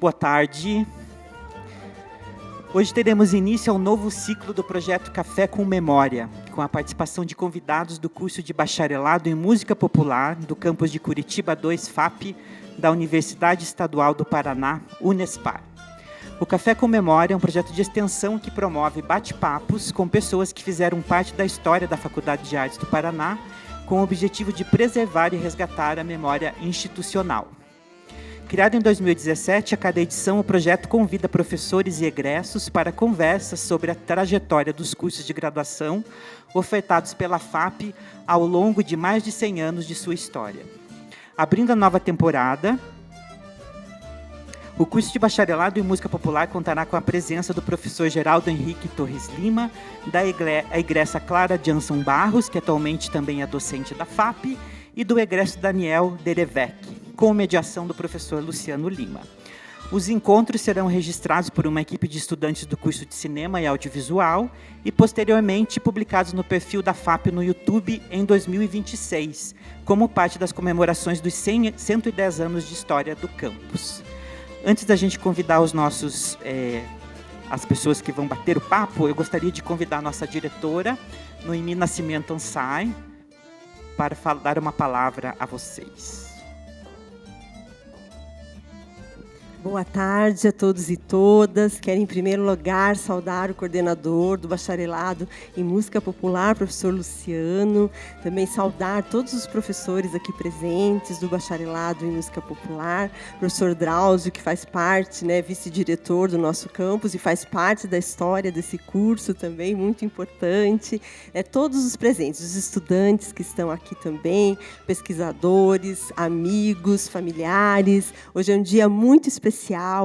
boa tarde. Hoje teremos início ao novo ciclo do projeto Café com Memória, com a participação de convidados do curso de Bacharelado em Música Popular do campus de Curitiba 2 FAP, da Universidade Estadual do Paraná, Unespar. O Café com Memória é um projeto de extensão que promove bate-papos com pessoas que fizeram parte da história da Faculdade de Artes do Paraná, com o objetivo de preservar e resgatar a memória institucional. Criado em 2017, a cada edição o projeto convida professores e egressos para conversas sobre a trajetória dos cursos de graduação ofertados pela FAP ao longo de mais de 100 anos de sua história. Abrindo a nova temporada, o curso de Bacharelado em Música Popular contará com a presença do professor Geraldo Henrique Torres Lima, da egressa Clara Jansson Barros, que atualmente também é docente da FAP, e do egresso Daniel Derevec, com mediação do professor Luciano Lima. Os encontros serão registrados por uma equipe de estudantes do curso de Cinema e Audiovisual e, posteriormente, publicados no perfil da FAP no YouTube em 2026, como parte das comemorações dos 110 anos de história do campus. Antes da gente convidar as pessoas que vão bater o papo, eu gostaria de convidar a nossa diretora, Noemi Nascimento Ansai, para dar uma palavra a vocês. Boa tarde a todos e todas. Quero, em primeiro lugar, saudar o coordenador do Bacharelado em Música Popular, professor Luciano. Também saudar todos os professores aqui presentes do Bacharelado em Música Popular. Professor Drauzio, que faz parte, vice-diretor do nosso campus e faz parte da história desse curso também, muito importante. Todos os presentes, os estudantes que estão aqui também, pesquisadores, amigos, familiares. Hoje é um dia muito especial.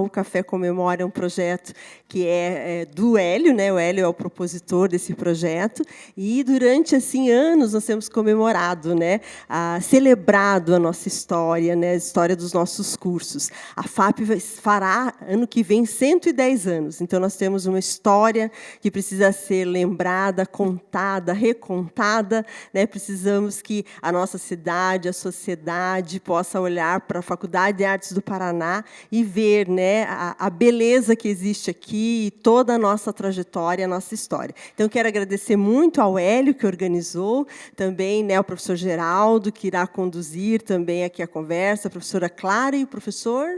O Café com Memória é um projeto que é do Hélio, O Hélio é o propositor desse projeto, e durante anos nós temos comemorado, celebrado a nossa história, a história dos nossos cursos. A FAP fará ano que vem 110 anos, então nós temos uma história que precisa ser lembrada, contada, recontada, Precisamos que a nossa cidade, a sociedade possa olhar para a Faculdade de Artes do Paraná e ver a beleza que existe aqui, toda a nossa trajetória, a nossa história. Então, quero agradecer muito ao Hélio, que organizou, também ao professor Geraldo, que irá conduzir também aqui a conversa, a professora Clara e o professor...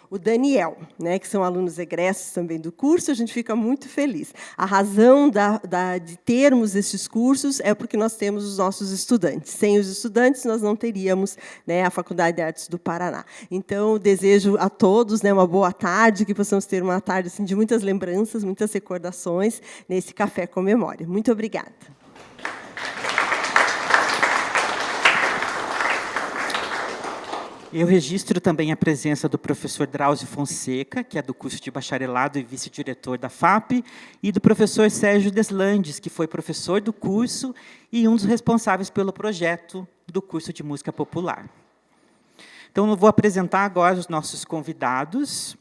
O Daniel, que são alunos egressos também do curso, a gente fica muito feliz. A razão de termos esses cursos é porque nós temos os nossos estudantes. Sem os estudantes, nós não teríamos a Faculdade de Artes do Paraná. Então, desejo a todos uma boa tarde, que possamos ter uma tarde de muitas lembranças, muitas recordações nesse Café com Memória. Muito obrigada. Eu registro também a presença do professor Drauzio Fonseca, que é do curso de Bacharelado e vice-diretor da FAP, e do professor Sérgio Deslandes, que foi professor do curso e um dos responsáveis pelo projeto do curso de Música Popular. Então, eu vou apresentar agora os nossos convidados.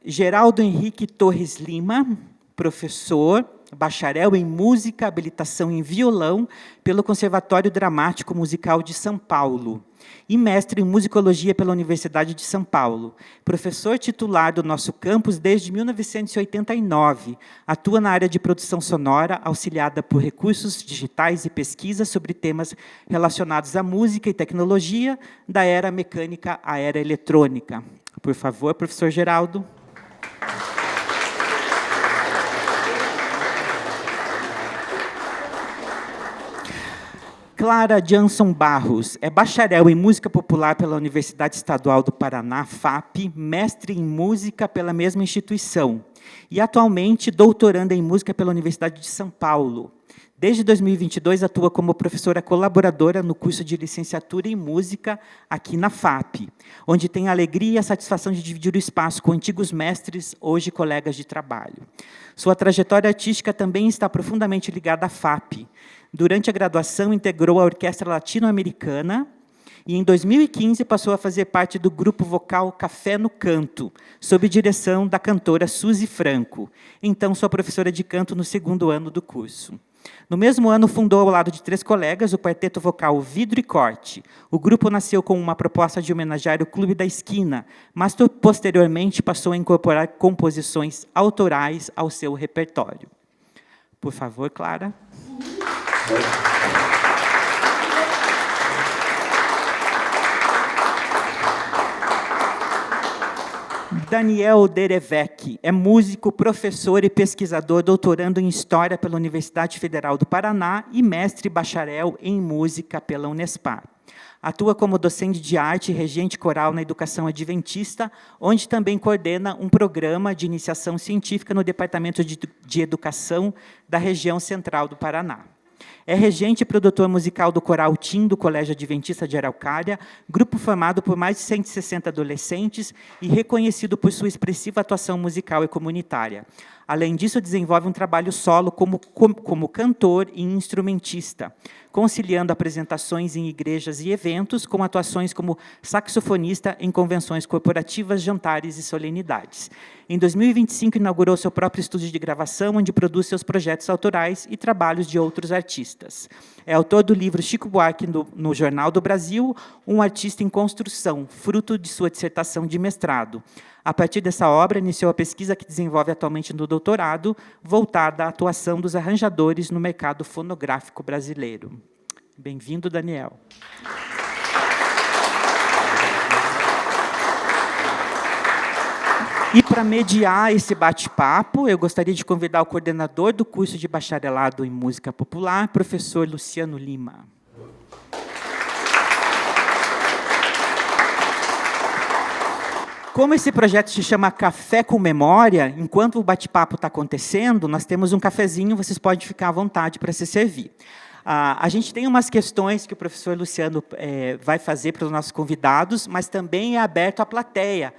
Geraldo Henrique Torres Lima, professor, bacharel em Música, habilitação em Violão pelo Conservatório Dramático Musical de São Paulo e mestre em Musicologia pela Universidade de São Paulo. Professor titular do nosso campus desde 1989. Atua na área de produção sonora, auxiliada por recursos digitais e pesquisa sobre temas relacionados à música e tecnologia, da era mecânica à era eletrônica. Por favor, professor Geraldo. Clara Jansson Barros é bacharel em Música Popular pela Universidade Estadual do Paraná, FAP, mestre em Música pela mesma instituição e, atualmente, doutoranda em Música pela Universidade de São Paulo. Desde 2022, atua como professora colaboradora no curso de licenciatura em Música aqui na FAP, onde tem a alegria e a satisfação de dividir o espaço com antigos mestres, hoje colegas de trabalho. Sua trajetória artística também está profundamente ligada à FAP. Durante a graduação, integrou a Orquestra Latino-Americana e, em 2015, passou a fazer parte do grupo vocal Café no Canto, sob direção da cantora Suzy Franco, então sua professora de canto no segundo ano do curso. No mesmo ano, fundou, ao lado de 3 colegas, o quarteto vocal Vidro e Corte. O grupo nasceu com uma proposta de homenagear o Clube da Esquina, mas posteriormente passou a incorporar composições autorais ao seu repertório. Por favor, Clara. Daniel Derevec é músico, professor e pesquisador, doutorando em História pela Universidade Federal do Paraná e mestre bacharel em Música pela Unespar. Atua como docente de arte e regente coral na educação adventista, onde também coordena um programa de iniciação científica no Departamento de Educação da região central do Paraná. É regente e produtor musical do Coral Tim, do Colégio Adventista de Araucária, grupo formado por mais de 160 adolescentes e reconhecido por sua expressiva atuação musical e comunitária. Além disso, desenvolve um trabalho solo como cantor e instrumentista, conciliando apresentações em igrejas e eventos, com atuações como saxofonista em convenções corporativas, jantares e solenidades. Em 2025, inaugurou seu próprio estúdio de gravação, onde produz seus projetos autorais e trabalhos de outros artistas. É autor do livro Chico Buarque no Jornal do Brasil, um artista em construção, fruto de sua dissertação de mestrado. A partir dessa obra, iniciou a pesquisa que desenvolve atualmente no doutorado, voltada à atuação dos arranjadores no mercado fonográfico brasileiro. Bem-vindo, Daniel. E, para mediar esse bate-papo, eu gostaria de convidar o coordenador do curso de bacharelado em Música Popular, professor Luciano Lima. Como esse projeto se chama Café com Memória, enquanto o bate-papo está acontecendo, nós temos um cafezinho, vocês podem ficar à vontade para se servir. A gente tem umas questões que o professor Luciano vai fazer para os nossos convidados, mas também é aberto à plateia,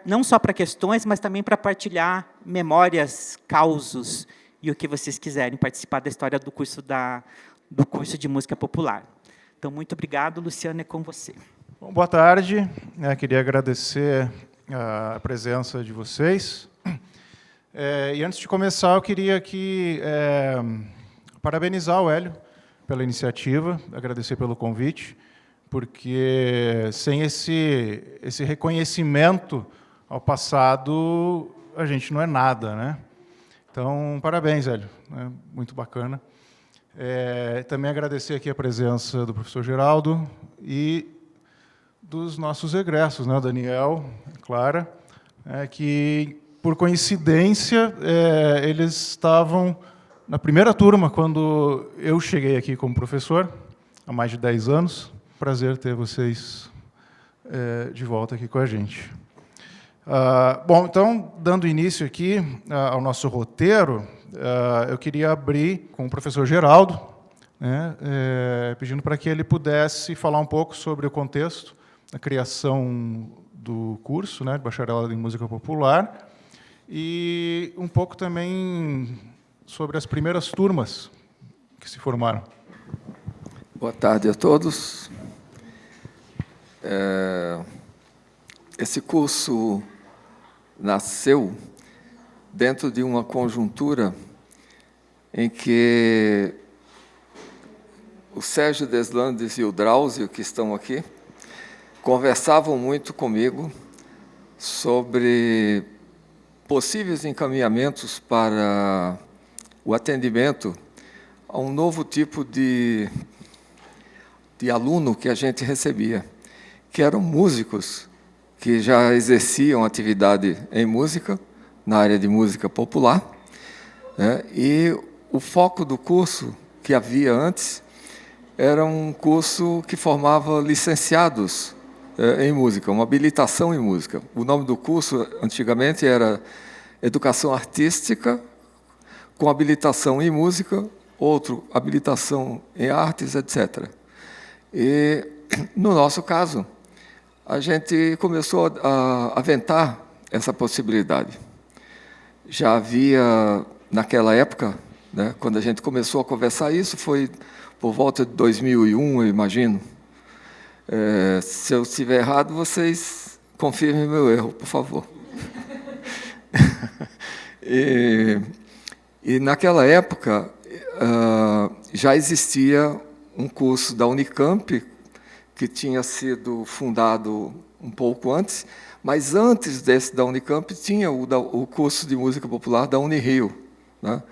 não só para questões, mas também para partilhar memórias, causos e o que vocês quiserem participar da história do curso de Música Popular. Então, muito obrigado, Luciano, é com você. Bom, boa tarde, queria agradecer a presença de vocês. E antes de começar, eu queria aqui parabenizar o Hélio pela iniciativa, agradecer pelo convite, porque sem esse reconhecimento ao passado, a gente não é nada, né? Então, parabéns, Hélio, muito bacana. Também agradecer aqui a presença do professor Geraldo e dos nossos egressos, né, o Daniel, a Clara, que, por coincidência, eles estavam na primeira turma, quando eu cheguei aqui como professor, há mais de 10 anos. Prazer ter vocês de volta aqui com a gente. Bom, então, dando início aqui ao nosso roteiro, eu queria abrir com o professor Geraldo, né, pedindo para que ele pudesse falar um pouco sobre o contexto da criação do curso, né, de bacharelado em Música Popular, e um pouco também sobre as primeiras turmas que se formaram. Boa tarde a todos. Esse curso nasceu dentro de uma conjuntura em que o Sérgio Deslandes e o Drauzio, que estão aqui, conversavam muito comigo sobre possíveis encaminhamentos para o atendimento a um novo tipo de aluno que a gente recebia, que eram músicos que já exerciam atividade em música, na área de música popular, né? E o foco do curso que havia antes era um curso que formava licenciados em música, uma habilitação em música. O nome do curso, antigamente, era Educação Artística, com habilitação em música, outro, habilitação em artes, etc. E, no nosso caso, a gente começou a aventar essa possibilidade. Já havia, naquela época, né, quando a gente começou a conversar isso, foi por volta de 2001, eu imagino. Se eu estiver errado, vocês confirmem meu erro, por favor. E naquela época, já existia um curso da Unicamp, que tinha sido fundado um pouco antes, mas antes desse da Unicamp tinha o curso de música popular da Unirio, né?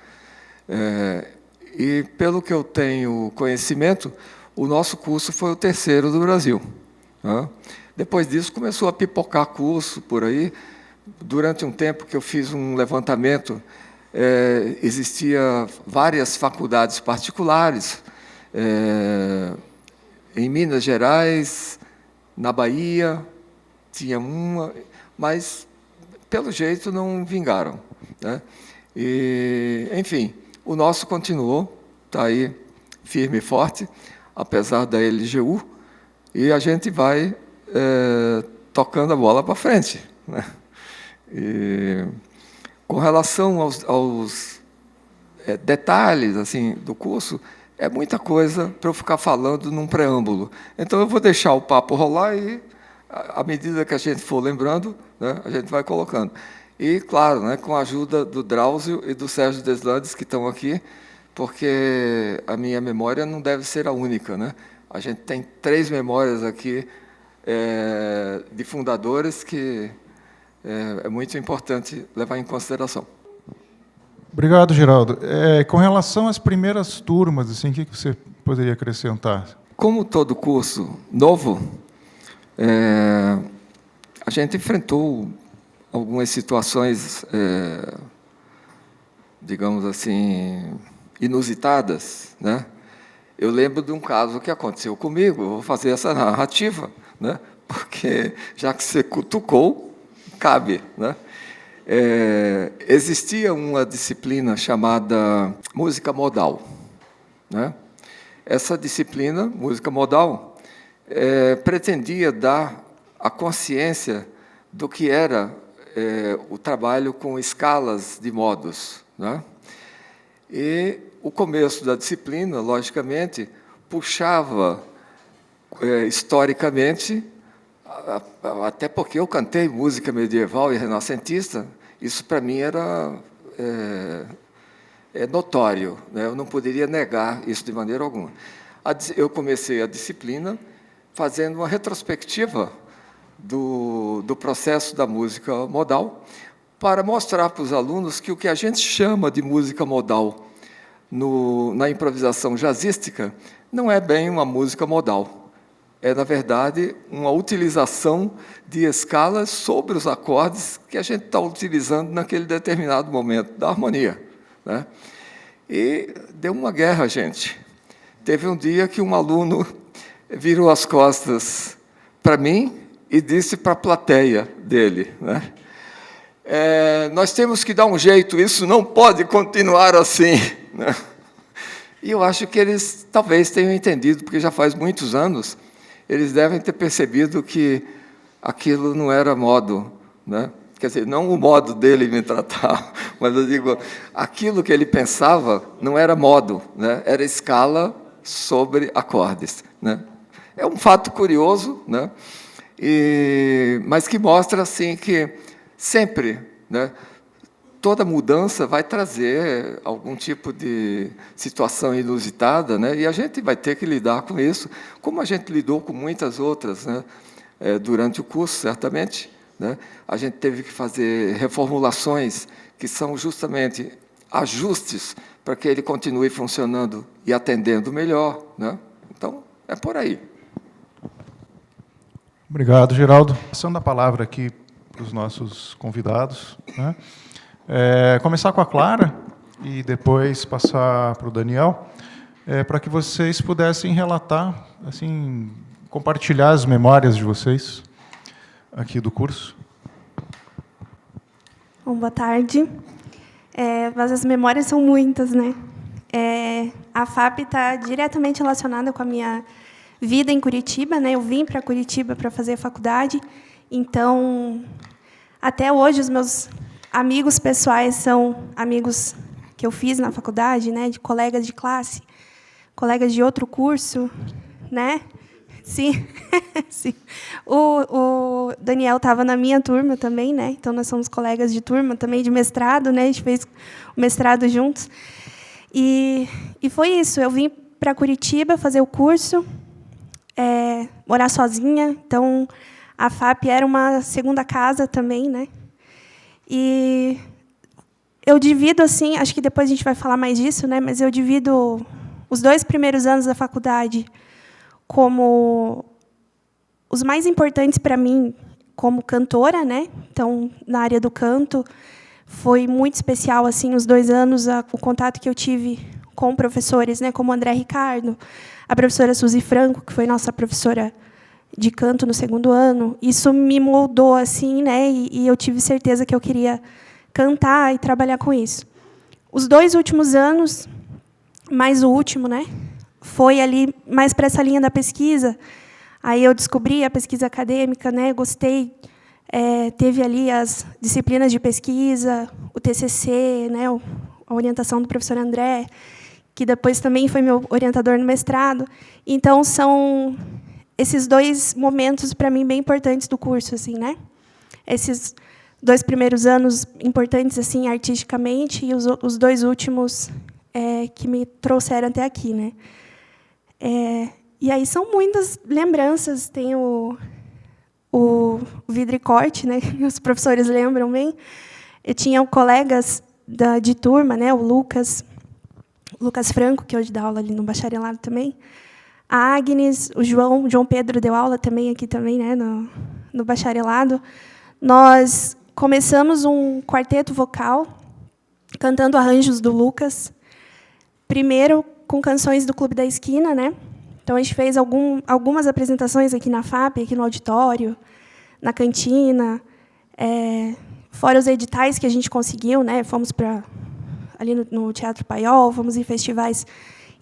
E, pelo que eu tenho conhecimento, o nosso curso foi o terceiro do Brasil, né? Depois disso, começou a pipocar curso por aí. Durante um tempo que eu fiz um levantamento, existia várias faculdades particulares, em Minas Gerais, na Bahia, tinha uma, mas, pelo jeito, não vingaram, né? E, enfim, o nosso continuou, está aí firme e forte, apesar da LGU, e a gente vai tocando a bola para frente, né? E, com relação aos detalhes assim, do curso, é muita coisa para eu ficar falando num preâmbulo. Então, eu vou deixar o papo rolar e, à medida que a gente for lembrando, né, a gente vai colocando. E, claro, né, com a ajuda do Drauzio e do Sérgio Deslandes, que estão aqui, porque a minha memória não deve ser a única, né? A gente tem 3 memórias aqui de fundadores que é muito importante levar em consideração. Obrigado, Geraldo. Com relação às primeiras turmas, assim, o que você poderia acrescentar? Como todo curso novo, a gente enfrentou algumas situações, digamos assim, inusitadas, né? Eu lembro de um caso que aconteceu comigo, eu vou fazer essa narrativa, né? Porque, já que você cutucou, cabe, né? Existia uma disciplina chamada música modal, né? Essa disciplina, música modal, pretendia dar a consciência do que era o trabalho com escalas de modos, né? E o começo da disciplina, logicamente, puxava historicamente, até porque eu cantei música medieval e renascentista, isso para mim era notório, né? Eu não poderia negar isso de maneira alguma. Eu comecei a disciplina fazendo uma retrospectiva do processo da música modal, para mostrar para os alunos que o que a gente chama de música modal na improvisação jazzística não é bem uma música modal. É, na verdade, uma utilização de escalas sobre os acordes que a gente está utilizando naquele determinado momento da harmonia, né? E deu uma guerra, gente. Teve um dia que um aluno virou as costas para mim e disse para a plateia dele, né? Nós temos que dar um jeito, isso não pode continuar assim, né? E eu acho que eles talvez tenham entendido, porque já faz muitos anos, eles devem ter percebido que aquilo não era modo, né? Quer dizer, não o modo dele me tratar, mas eu digo, aquilo que ele pensava não era modo, né? Era escala sobre acordes, né? É um fato curioso, né? Mas que mostra assim que sempre, né, toda mudança vai trazer algum tipo de situação inusitada, né? E a gente vai ter que lidar com isso, como a gente lidou com muitas outras, né? Durante o curso, certamente, né? A gente teve que fazer reformulações que são justamente ajustes para que ele continue funcionando e atendendo melhor, né? Então, é por aí. Obrigado, Geraldo. Passando a palavra aqui para os nossos convidados, né? Começar com a Clara e depois passar para o Daniel, para que vocês pudessem relatar, assim, compartilhar as memórias de vocês aqui do curso. Bom, boa tarde. Mas as memórias são muitas, né? A FAP está diretamente relacionada com a minha vida em Curitiba, né? Eu vim para Curitiba para fazer faculdade, então, até hoje, os meus amigos pessoais são amigos que eu fiz na faculdade, né? De colegas de classe, colegas de outro curso, né? Sim, sim. O Daniel estava na minha turma também, né? Então, nós somos colegas de turma, também de mestrado, né? A gente fez o mestrado juntos. E foi isso. Eu vim para Curitiba fazer o curso, morar sozinha. Então, a FAP era uma segunda casa também, né? E eu divido, assim, acho que depois a gente vai falar mais disso, né? Mas eu divido os 2 primeiros anos da faculdade como os mais importantes para mim como cantora, né? Então, na área do canto, foi muito especial, assim, os 2 anos, o contato que eu tive com professores, né? Como André Ricardo, a professora Suzy Franco, que foi nossa professora de canto no 2º ano. Isso me moldou, assim, né? E eu tive certeza que eu queria cantar e trabalhar com isso. Os 2 últimos anos, mais o último, né? Foi ali mais para essa linha da pesquisa. Aí eu descobri a pesquisa acadêmica, né? Gostei. Teve ali as disciplinas de pesquisa, o TCC, né? A orientação do professor André, que depois também foi meu orientador no mestrado. Então, são esses 2 momentos, para mim, bem importantes do curso, assim, né? Esses 2 primeiros anos importantes, assim, artisticamente, e os 2 últimos que me trouxeram até aqui, né? E aí são muitas lembranças. Tem o vidricorte, né? Os professores lembram bem. Eu tinha colegas de turma, né? O Lucas Franco, que hoje dá aula ali no bacharelado também. A Agnes, o João Pedro deu aula também aqui também, né? No bacharelado. Nós começamos um quarteto vocal, cantando arranjos do Lucas. Primeiro com canções do Clube da Esquina, né? Então, a gente fez algumas apresentações aqui na FAP, aqui no auditório, na cantina, fora os editais que a gente conseguiu, né? Fomos ali no Teatro Paiol, fomos em festivais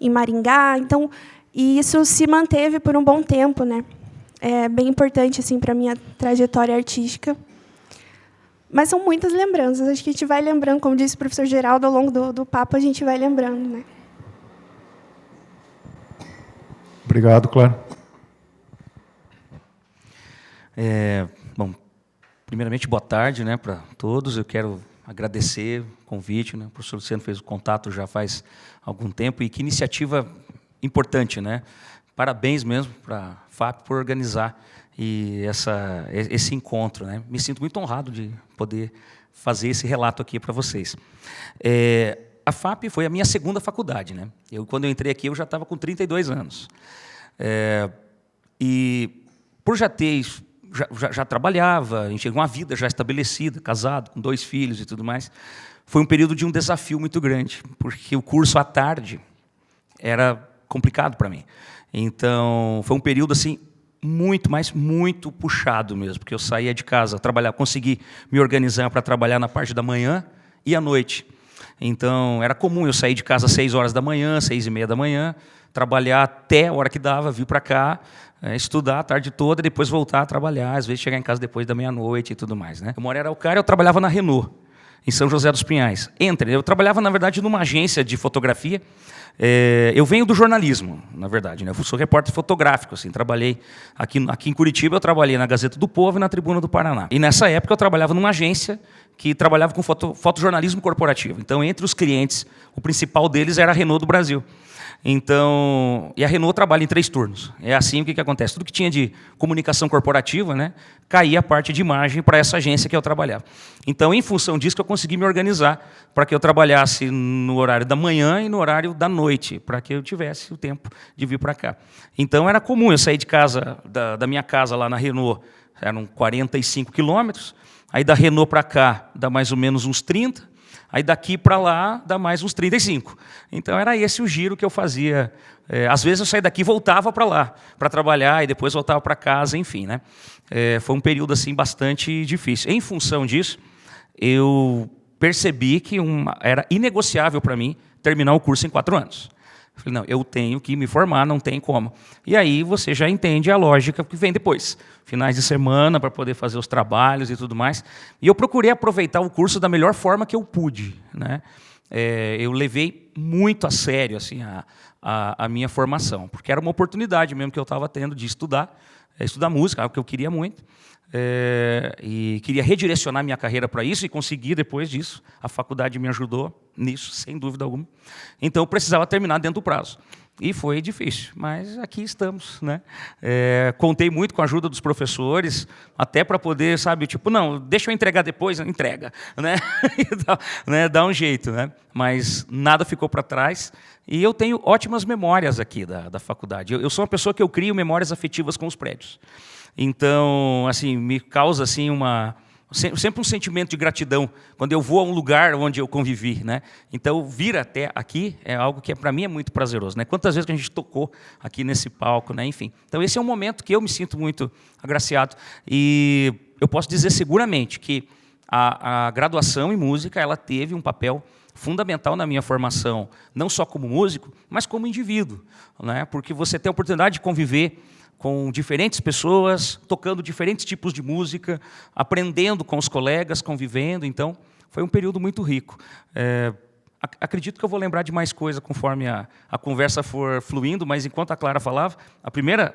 em Maringá. Então, e isso se manteve por um bom tempo, né? É bem importante, assim, para a minha trajetória artística. Mas são muitas lembranças. Acho que a gente vai lembrando, como disse o professor Geraldo, ao longo do papo a gente vai lembrando, né? Obrigado, Clara. Bom, primeiramente, boa tarde, né, para todos. Eu quero agradecer o convite, né? O professor Luciano fez o contato já faz algum tempo, e que iniciativa importante, né? Parabéns mesmo para a FAP por organizar esse encontro, né? Me sinto muito honrado de poder fazer esse relato aqui para vocês. A FAP foi a minha 2ª faculdade, né? Quando eu entrei aqui, eu já estava com 32 anos. E por já trabalhava, tinha uma vida já estabelecida, casado, com 2 filhos e tudo mais, foi um período de um desafio muito grande, porque o curso à tarde era complicado para mim. Então, foi um período assim muito puxado mesmo, porque eu saía de casa, consegui me organizar para trabalhar na parte da manhã e à noite. Então, era comum eu sair de casa às 6 horas da manhã, 6h30 da manhã, trabalhar até a hora que dava, vir para cá, estudar a tarde toda, e depois voltar a trabalhar, às vezes chegar em casa depois da meia-noite e tudo mais, né? Eu moro em Araucária, eu trabalhava na Renault, em São José dos Pinhais. Eu trabalhava, na verdade, numa agência de fotografia. Eu venho do jornalismo, na verdade, né? Eu sou repórter fotográfico, assim, trabalhei aqui em Curitiba, eu trabalhei na Gazeta do Povo e na Tribuna do Paraná. E nessa época eu trabalhava numa agência que trabalhava com fotojornalismo corporativo. Então, entre os clientes, o principal deles era a Renault do Brasil. Então, e a Renault trabalha em 3 turnos. É assim o que acontece. Tudo que tinha de comunicação corporativa, né, caía a parte de imagem para essa agência que eu trabalhava. Então, em função disso, eu consegui me organizar para que eu trabalhasse no horário da manhã e no horário da noite, para que eu tivesse o tempo de vir para cá. Então, era comum eu sair de casa, da minha casa lá na Renault, eram 45 quilômetros, aí da Renault para cá dá mais ou menos uns 30, aí daqui para lá dá mais uns 35. Então, era esse o giro que eu fazia. Às vezes eu saía daqui e voltava para lá, para trabalhar, e depois voltava para casa, enfim, né? Foi um período assim, bastante difícil. Em função disso, eu percebi que era inegociável para mim terminar o curso em 4 anos. Eu falei, não, eu tenho que me formar, não tem como. E aí você já entende a lógica que vem depois. Finais de semana para poder fazer os trabalhos e tudo mais. E eu procurei aproveitar o curso da melhor forma que eu pude, né? eu levei muito a sério assim, a minha formação, porque era uma oportunidade mesmo que eu estava tendo de estudar música, algo que eu queria muito, e queria redirecionar minha carreira para isso, e consegui depois disso. A faculdade me ajudou nisso, sem dúvida alguma. Então, eu precisava terminar dentro do prazo. E foi difícil, mas aqui estamos, né? Contei muito com a ajuda dos professores, até para poder, sabe, tipo, não, deixa eu entregar depois, entrega, né? Dá um jeito, né? Mas nada ficou para trás, e eu tenho ótimas memórias aqui da faculdade. Eu sou uma pessoa que eu crio memórias afetivas com os prédios. Então, assim, me causa assim sempre um sentimento de gratidão quando eu vou a um lugar onde eu convivi, né? Então, vir até aqui é algo que para mim é muito prazeroso, né? Quantas vezes que a gente tocou aqui nesse palco, né? Enfim. Então, esse é um momento que eu me sinto muito agraciado, e eu posso dizer seguramente que a graduação em música, ela teve um papel fundamental na minha formação, não só como músico, mas como indivíduo, né? Porque você tem a oportunidade de conviver com diferentes pessoas, tocando diferentes tipos de música, aprendendo com os colegas, convivendo. Então, foi um período muito rico. Acredito que eu vou lembrar de mais coisa conforme a conversa for fluindo, mas enquanto a Clara falava, a primeira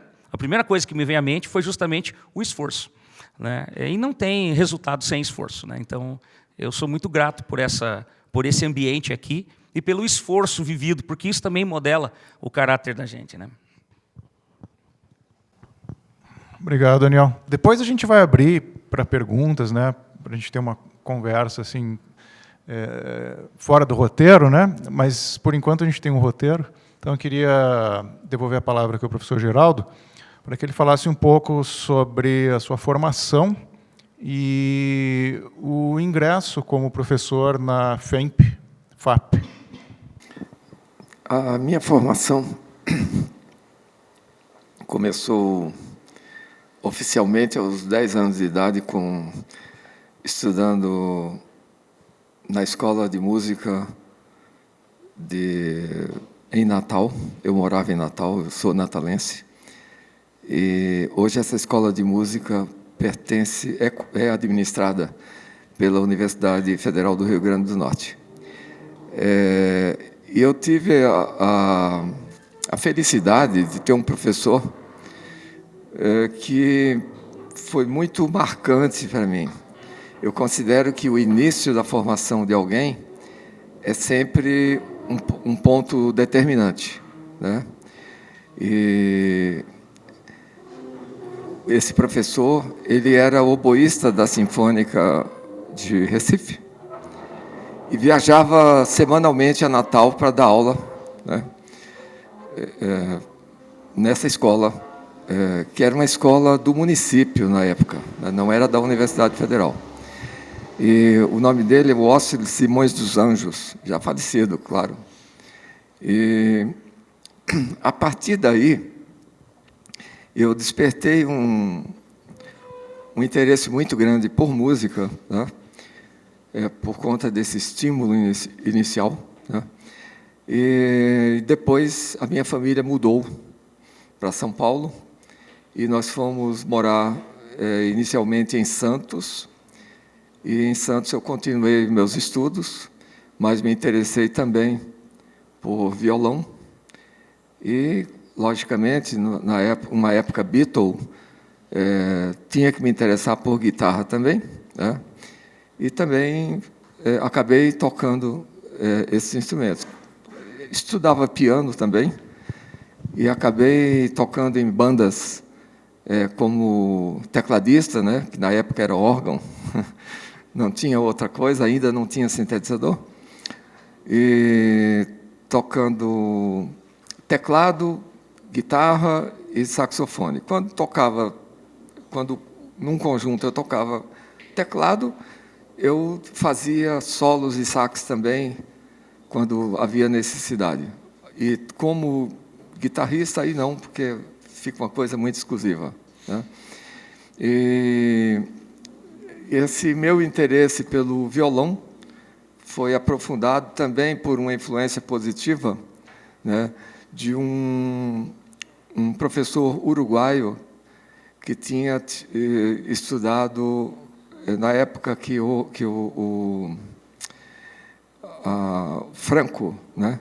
coisa que me veio à mente foi justamente o esforço, né? E não tem resultado sem esforço, né? Então, eu sou muito grato por esse ambiente aqui e pelo esforço vivido, porque isso também modela o caráter da gente, né? Obrigado, Daniel. Depois a gente vai abrir para perguntas, né? Para a gente ter uma conversa assim, fora do roteiro, né? Mas, por enquanto, a gente tem um roteiro. Então, eu queria devolver a palavra aqui ao professor Geraldo, para que ele falasse um pouco sobre a sua formação e o ingresso como professor na FAP. A minha formação começou oficialmente aos 10 anos de idade, estudando na escola de música em Natal. Eu morava em Natal, eu sou natalense. E hoje essa escola de música é administrada pela Universidade Federal do Rio Grande do Norte. E eu tive a felicidade de ter um professor que foi muito marcante para mim. Eu considero que o início da formação de alguém é sempre um ponto determinante, né? E esse professor, ele era oboísta da Sinfônica de Recife e viajava semanalmente a Natal para dar aula, né? Nessa escola, que era uma escola do município na época, né? Não era da Universidade Federal. E o nome dele é Ócio Simões dos Anjos, já falecido, claro. E a partir daí, eu despertei um interesse muito grande por música, né? Por conta desse estímulo inicial, né? E depois a minha família mudou para São Paulo, e nós fomos morar inicialmente em Santos. E em Santos eu continuei meus estudos, mas me interessei também por violão. E, logicamente, uma época Beatle, tinha que me interessar por guitarra também, né? E também acabei tocando esses instrumentos. Estudava piano também, e acabei tocando em bandas como tecladista, né? Que na época era órgão, não tinha outra coisa, ainda não tinha sintetizador, e tocando teclado, guitarra e saxofone. Quando num conjunto eu tocava teclado, eu fazia solos e sax também, quando havia necessidade. E como guitarrista, aí não, porque fica uma coisa muito exclusiva, né? E esse meu interesse pelo violão foi aprofundado também por uma influência positiva, né, de um professor uruguaio que tinha estudado na época que Franco, né,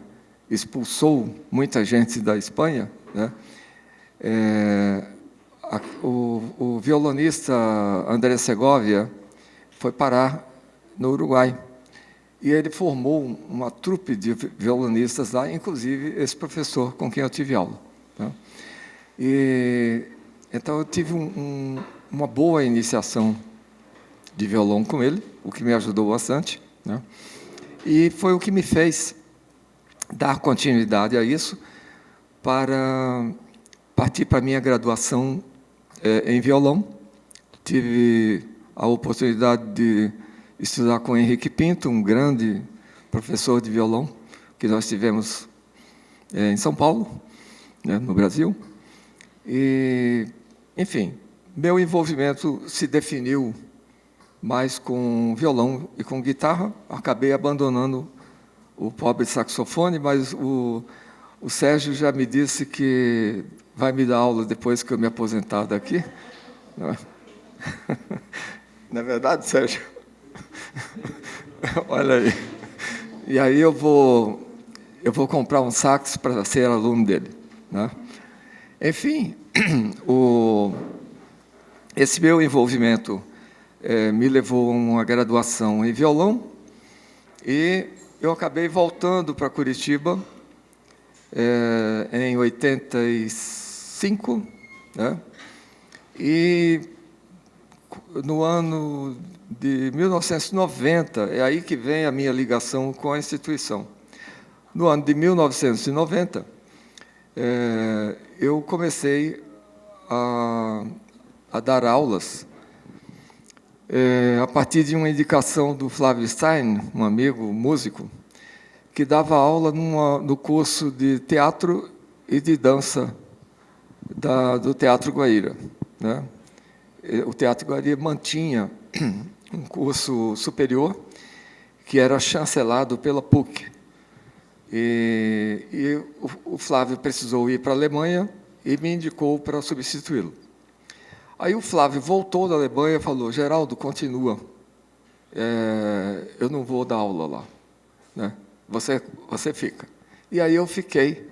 expulsou muita gente da Espanha, né, o violonista André Segovia foi parar no Uruguai. E ele formou uma trupe de violonistas lá, inclusive esse professor com quem eu tive aula. Tá? Então, eu tive uma boa iniciação de violão com ele, o que me ajudou bastante, né? E foi o que me fez dar continuidade a isso para partir para a minha graduação em violão. Tive a oportunidade de estudar com Henrique Pinto, um grande professor de violão que nós tivemos em São Paulo, né, no Brasil. E, enfim, meu envolvimento se definiu mais com violão e com guitarra. Acabei abandonando o pobre saxofone, mas o Sérgio já me disse que vai me dar aula depois que eu me aposentar daqui. Não é verdade, Sérgio? Olha aí. E aí eu vou comprar um sax para ser aluno dele, né? Enfim, esse meu envolvimento me levou a uma graduação em violão e eu acabei voltando para Curitiba em 85, né? E no ano de 1990, é aí que vem a minha ligação com a instituição. No ano de 1990, eu comecei a dar aulas a partir de uma indicação do Flávio Stein, um amigo músico, que dava aula no curso de teatro e de dança do Teatro Guaíra, né? O Teatro Guaíra mantinha um curso superior que era chancelado pela PUC. E o Flávio precisou ir para a Alemanha e me indicou para substituí-lo. Aí o Flávio voltou da Alemanha e falou: Geraldo, continua. Eu não vou dar aula lá, né? Você fica. E aí eu fiquei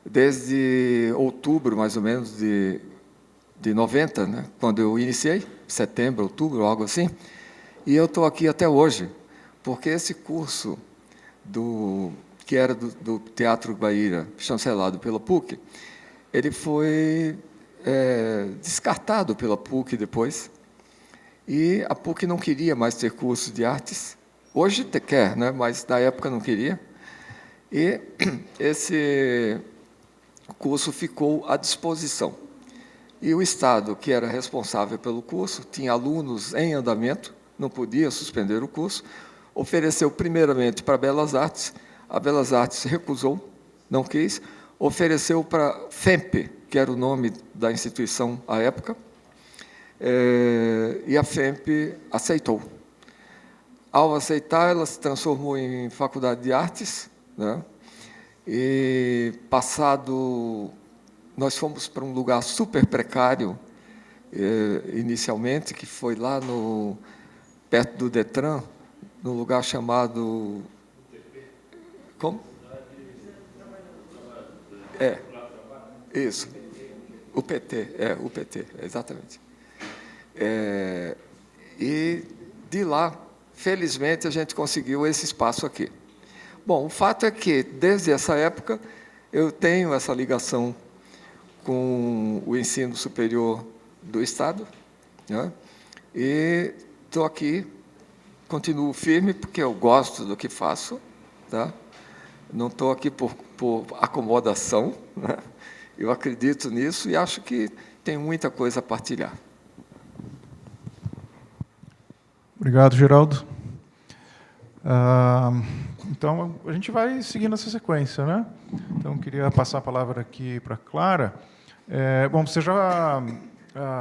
desde outubro, mais ou menos, de 90, né, quando eu iniciei, setembro, outubro, algo assim, e eu estou aqui até hoje, porque esse curso que era do Teatro Guaíra, chancelado pela PUC, ele foi descartado pela PUC depois, e a PUC não queria mais ter curso de artes. Hoje quer, né, mas na época não queria, e esse curso ficou à disposição. E o Estado, que era responsável pelo curso, tinha alunos em andamento, não podia suspender o curso, ofereceu primeiramente para Belas Artes, a Belas Artes recusou, não quis, ofereceu para a FEMP, que era o nome da instituição à época, e a FEMP aceitou. Ao aceitar, ela se transformou em Faculdade de Artes, né? E nós fomos para um lugar super precário, inicialmente, que foi lá perto do Detran, num lugar chamado... Como? Isso. O PT, exatamente. E de lá, felizmente, a gente conseguiu esse espaço aqui. Bom, o fato é que, desde essa época, eu tenho essa ligação com o ensino superior do Estado, né? E estou aqui, continuo firme, porque eu gosto do que faço, tá? Não estou aqui por acomodação, né? Eu acredito nisso e acho que tem muita coisa a partilhar. Obrigado, Geraldo. Então, a gente vai seguindo essa sequência, né? Então, queria passar a palavra aqui para a Clara. Bom, você já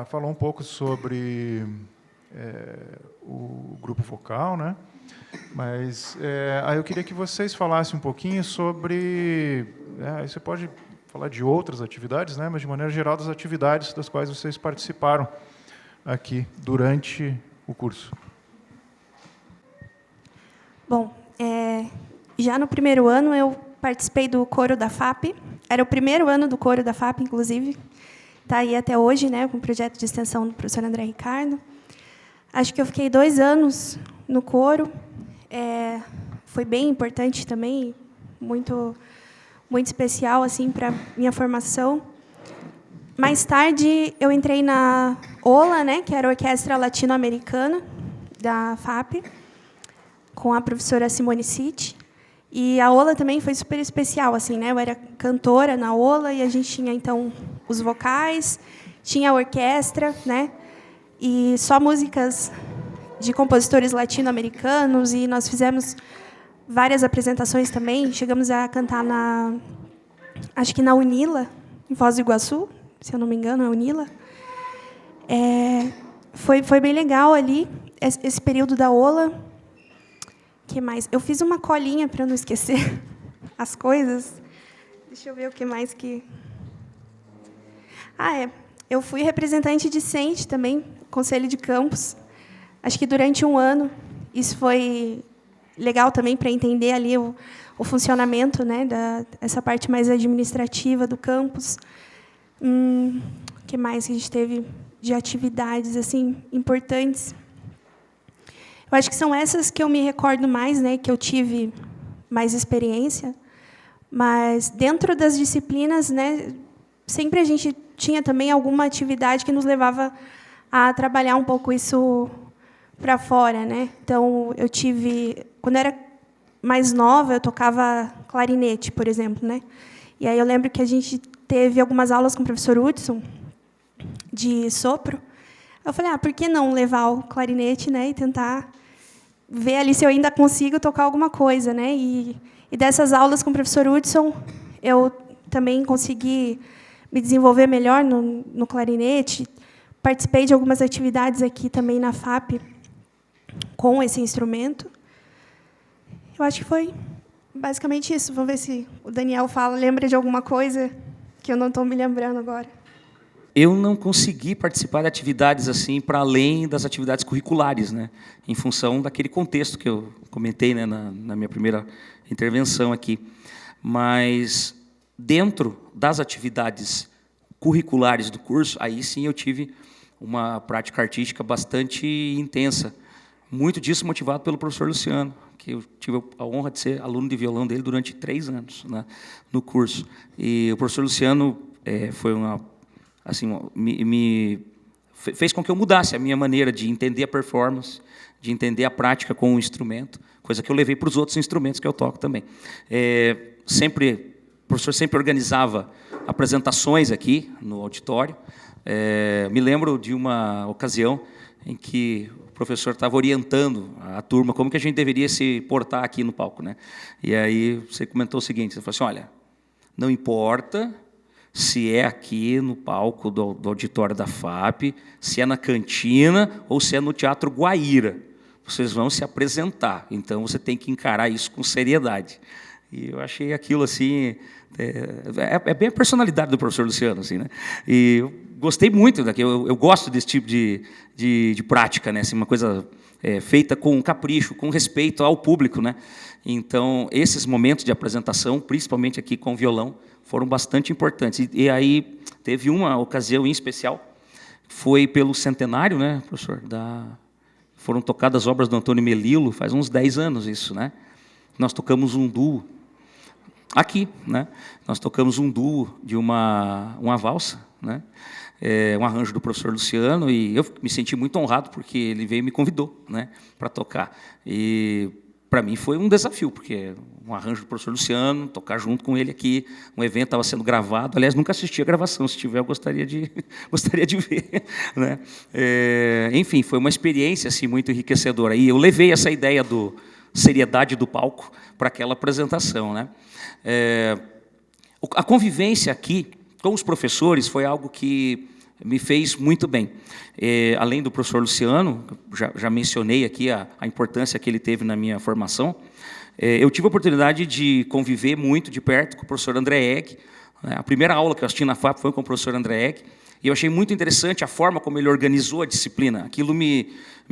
falou um pouco sobre o grupo vocal, né? Mas aí eu queria que vocês falassem um pouquinho sobre... Aí você pode falar de outras atividades, né? Mas, de maneira geral, das atividades das quais vocês participaram aqui durante o curso. Bom, já no primeiro ano, eu participei do coro da FAP. Era o primeiro ano do coro da FAP, inclusive. Está aí até hoje, né, com o projeto de extensão do professor André Ricardo. Acho que eu fiquei 2 anos no coro. Foi bem importante também, muito especial assim para minha formação. Mais tarde, eu entrei na OLA, né, que era a Orquestra Latino-Americana da FAP, com a professora Simone Citi. E a OLA também foi super especial, assim, né? Eu era cantora na OLA e a gente tinha então os vocais, tinha a orquestra, né? E só músicas de compositores latino-americanos, e nós fizemos várias apresentações também. Chegamos a cantar acho que na Unila, em Foz do Iguaçu, se eu não me engano, é Unila. Foi bem legal ali esse período da OLA. Que mais? Eu fiz uma colinha para não esquecer as coisas. Deixa eu ver o que mais que... Eu fui representante discente também, conselho de campus. Acho que durante 1 ano. Isso foi legal também para entender ali o funcionamento, né, essa parte mais administrativa do campus. O que mais que a gente teve de atividades assim importantes? Eu acho que são essas que eu me recordo mais, né, que eu tive mais experiência. Mas, dentro das disciplinas, né, sempre a gente tinha também alguma atividade que nos levava a trabalhar um pouco isso para fora, né? Então, quando eu era mais nova, eu tocava clarinete, por exemplo, né? E aí eu lembro que a gente teve algumas aulas com o professor Hudson, de sopro. Eu falei, por que não levar o clarinete, né, e tentar ver ali se eu ainda consigo tocar alguma coisa, né? E dessas aulas com o professor Hudson, eu também consegui me desenvolver melhor no clarinete. Participei de algumas atividades aqui também na FAP com esse instrumento. Eu acho que foi basicamente isso. Vamos ver se o Daniel lembra de alguma coisa que eu não estou me lembrando agora. Eu não consegui participar de atividades assim para além das atividades curriculares, né? Em função daquele contexto que eu comentei, né, na minha primeira intervenção aqui. Mas, dentro das atividades curriculares do curso, aí sim eu tive uma prática artística bastante intensa. Muito disso motivado pelo professor Luciano, que eu tive a honra de ser aluno de violão dele durante 3 anos, né, no curso. E o professor Luciano foi fez com que eu mudasse a minha maneira de entender a performance, de entender a prática com o instrumento, coisa que eu levei para os outros instrumentos que eu toco também. O professor sempre organizava apresentações aqui no auditório. Me lembro de uma ocasião em que o professor estava orientando a turma como que a gente deveria se portar aqui no palco, né? E aí você comentou o seguinte, você falou assim, olha, não importa se é aqui no palco do auditório da FAP, se é na cantina ou se é no Teatro Guaíra. Vocês vão se apresentar, então você tem que encarar isso com seriedade. E eu achei aquilo assim... bem a personalidade do professor Luciano, assim, né? E eu gostei muito daquilo. Eu gosto desse tipo de prática, né? Assim, uma coisa feita com capricho, com respeito ao público, né? Então, esses momentos de apresentação, principalmente aqui com o violão, foram bastante importantes. E aí teve uma ocasião em especial, foi pelo centenário, né, professor? Foram tocadas obras do Antônio Melillo, faz uns 10 anos isso, né? Nós tocamos um duo aqui, né? Nós tocamos um duo de uma valsa, né? Um arranjo do professor Luciano, e eu me senti muito honrado porque ele veio e me convidou, né, para tocar. E para mim foi um desafio, porque um arranjo do professor Luciano, tocar junto com ele aqui, um evento estava sendo gravado. Aliás, nunca assisti a gravação, se tiver eu gostaria de ver, né? Enfim, foi uma experiência assim muito enriquecedora. E eu levei essa ideia do seriedade do palco para aquela apresentação, né? A convivência aqui com os professores foi algo que me fez muito bem. Além do professor Luciano, já mencionei aqui a importância que ele teve na minha formação, eu tive a oportunidade de conviver muito de perto com o professor André Egg. A primeira aula que eu assisti na FAP foi com o professor André Egg, E eu achei muito interessante a forma como ele organizou a disciplina. Aquilo me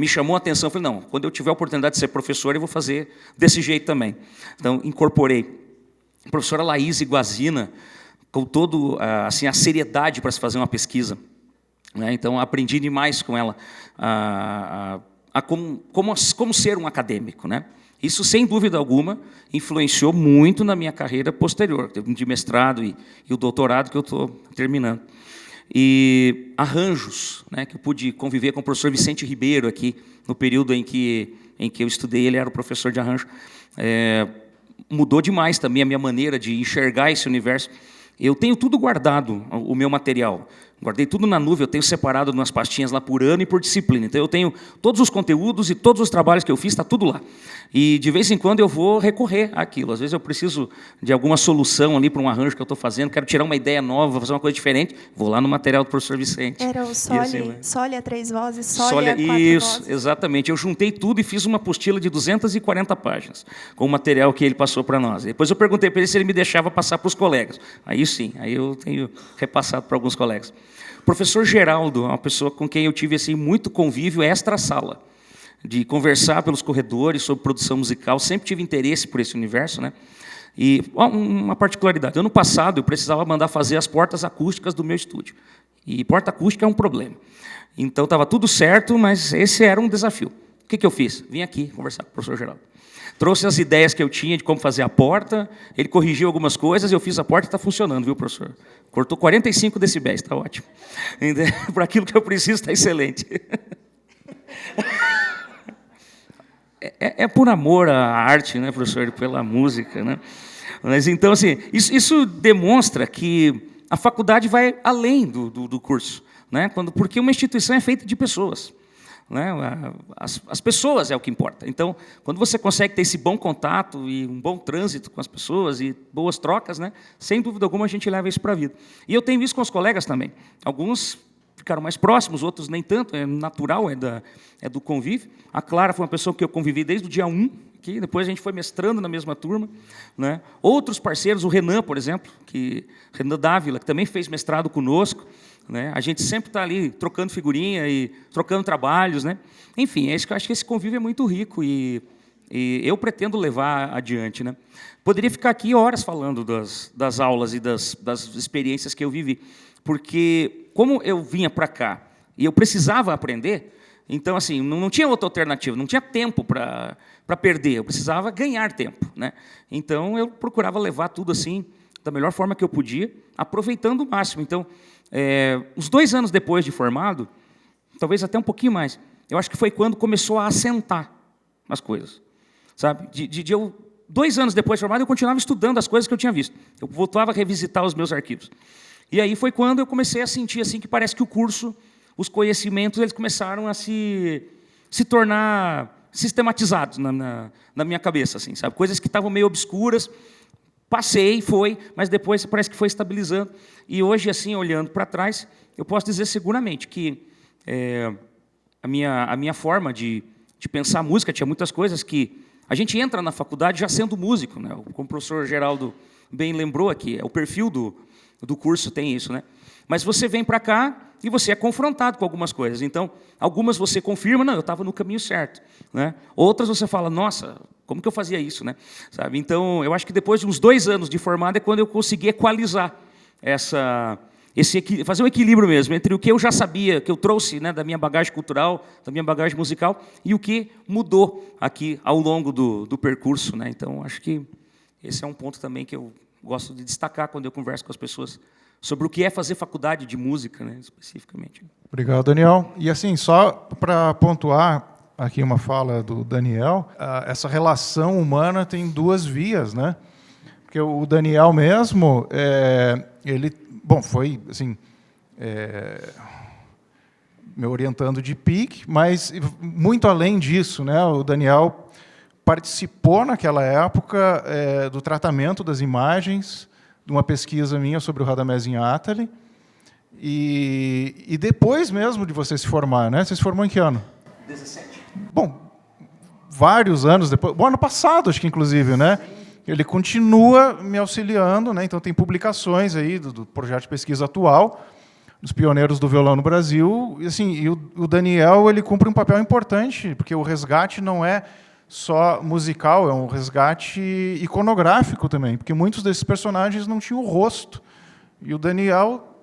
chamou a atenção. Eu falei, não, quando eu tiver a oportunidade de ser professor, eu vou fazer desse jeito também. Então, incorporei. A professora Laís Iguazina, com toda assim, a seriedade para se fazer uma pesquisa. Né? Então, aprendi demais com ela como ser um acadêmico. Né? Isso, sem dúvida alguma, influenciou muito na minha carreira posterior, de mestrado e o doutorado que eu estou terminando. E arranjos, né, que eu pude conviver com o professor Vicente Ribeiro aqui, no período em que eu estudei, ele era o professor de arranjo. Mudou demais também a minha maneira de enxergar esse universo. Eu tenho tudo guardado, o meu material. Guardei tudo na nuvem, eu tenho separado umas pastinhas lá por ano e por disciplina. Então, eu tenho todos os conteúdos e todos os trabalhos que eu fiz, está tudo lá. E, de vez em quando, eu vou recorrer àquilo. Às vezes, eu preciso de alguma solução ali para um arranjo que eu estou fazendo, quero tirar uma ideia nova, fazer uma coisa diferente, vou lá no material do professor Vicente. Era o Sole, assim, Sole a 3 vozes, Sole a 4 isso, vozes. Exatamente. Eu juntei tudo e fiz uma apostila de 240 páginas, com o material que ele passou para nós. Depois eu perguntei para ele se ele me deixava passar para os colegas. Aí sim, aí eu tenho repassado para alguns colegas. O professor Geraldo, uma pessoa com quem eu tive assim, muito convívio extra-sala, de conversar pelos corredores sobre produção musical, sempre tive interesse por esse universo. Né? E uma particularidade, ano passado eu precisava mandar fazer as portas acústicas do meu estúdio. E porta acústica é um problema. Então estava tudo certo, mas esse era um desafio. O que eu fiz? Vim aqui conversar com o professor Geraldo. Trouxe as ideias que eu tinha de como fazer a porta, ele corrigiu algumas coisas, eu fiz a porta e está funcionando, viu, professor? Cortou 45 decibéis, está ótimo. Para aquilo que eu preciso, está excelente. É por amor à arte, né, professor, pela música. Né? Mas, então, assim, isso demonstra que a faculdade vai além do curso, né? Porque uma instituição é feita de pessoas. Né? As pessoas é o que importa. Então, quando você consegue ter esse bom contato e um bom trânsito com as pessoas e boas trocas, né? Sem dúvida alguma a gente leva isso para a vida. E eu tenho isso com os colegas também. Alguns ficaram mais próximos, outros nem tanto, é natural, é do convívio. A Clara foi uma pessoa que eu convivi desde o dia 1, que depois a gente foi mestrando na mesma turma. Né? Outros parceiros, o Renan, por exemplo, Renan Dávila, que também fez mestrado conosco. Né? A gente sempre está ali trocando figurinha e trocando trabalhos. Né? Enfim, acho que esse convívio é muito rico e eu pretendo levar adiante. Né? Poderia ficar aqui horas falando das aulas e das experiências que eu vivi, porque como eu vinha para cá e eu precisava aprender, então assim, não tinha outra alternativa, não tinha tempo para perder, eu precisava ganhar tempo. Né? Então, eu procurava levar tudo assim da melhor forma que eu podia, aproveitando o máximo. Então, uns 2 anos depois de formado, talvez até um pouquinho mais, eu acho que foi quando começou a assentar as coisas. Sabe? Eu 2 anos depois de formado, eu continuava estudando as coisas que eu tinha visto. Eu voltava a revisitar os meus arquivos. E aí foi quando eu comecei a sentir assim, que parece que o curso, os conhecimentos, eles começaram a se tornar sistematizados na minha cabeça. Assim, sabe? Coisas que estavam meio obscuras, passei, mas depois parece que foi estabilizando. E hoje, assim, olhando para trás, eu posso dizer seguramente que a minha forma de pensar a música tinha muitas coisas que a gente entra na faculdade já sendo músico. Né? Como o professor Geraldo bem lembrou aqui, o perfil do curso tem isso. Né? Mas você vem para cá e você é confrontado com algumas coisas. Então, algumas você confirma, não, eu estava no caminho certo. Né? Outras você fala, nossa, como que eu fazia isso? Né? Sabe? Então, eu acho que depois de uns 2 anos de formado é quando eu consegui equalizar fazer um equilíbrio mesmo entre o que eu já sabia, que eu trouxe, né, da minha bagagem cultural, da minha bagagem musical, e o que mudou aqui ao longo do percurso. Né? Então, acho que esse é um ponto também que eu gosto de destacar quando eu converso com as pessoas sobre o que é fazer faculdade de música, né, especificamente. Obrigado, Daniel. E assim, só para pontuar aqui uma fala do Daniel, essa relação humana tem 2 vias, né? Porque o Daniel mesmo, ele, foi assim, me orientando de PIC, mas muito além disso, né? O Daniel participou naquela época do tratamento das imagens de uma pesquisa minha sobre o Radamés Inátali, e depois mesmo de você se formar, né? Você se formou em que ano? 17. Bom, vários anos depois, ano passado, acho que inclusive, né? Ele continua me auxiliando, né? Então tem publicações aí do projeto de pesquisa atual, dos pioneiros do violão no Brasil. E, assim, e o Daniel ele cumpre um papel importante, porque o resgate não é só musical, é um resgate iconográfico também, porque muitos desses personagens não tinham rosto. E o Daniel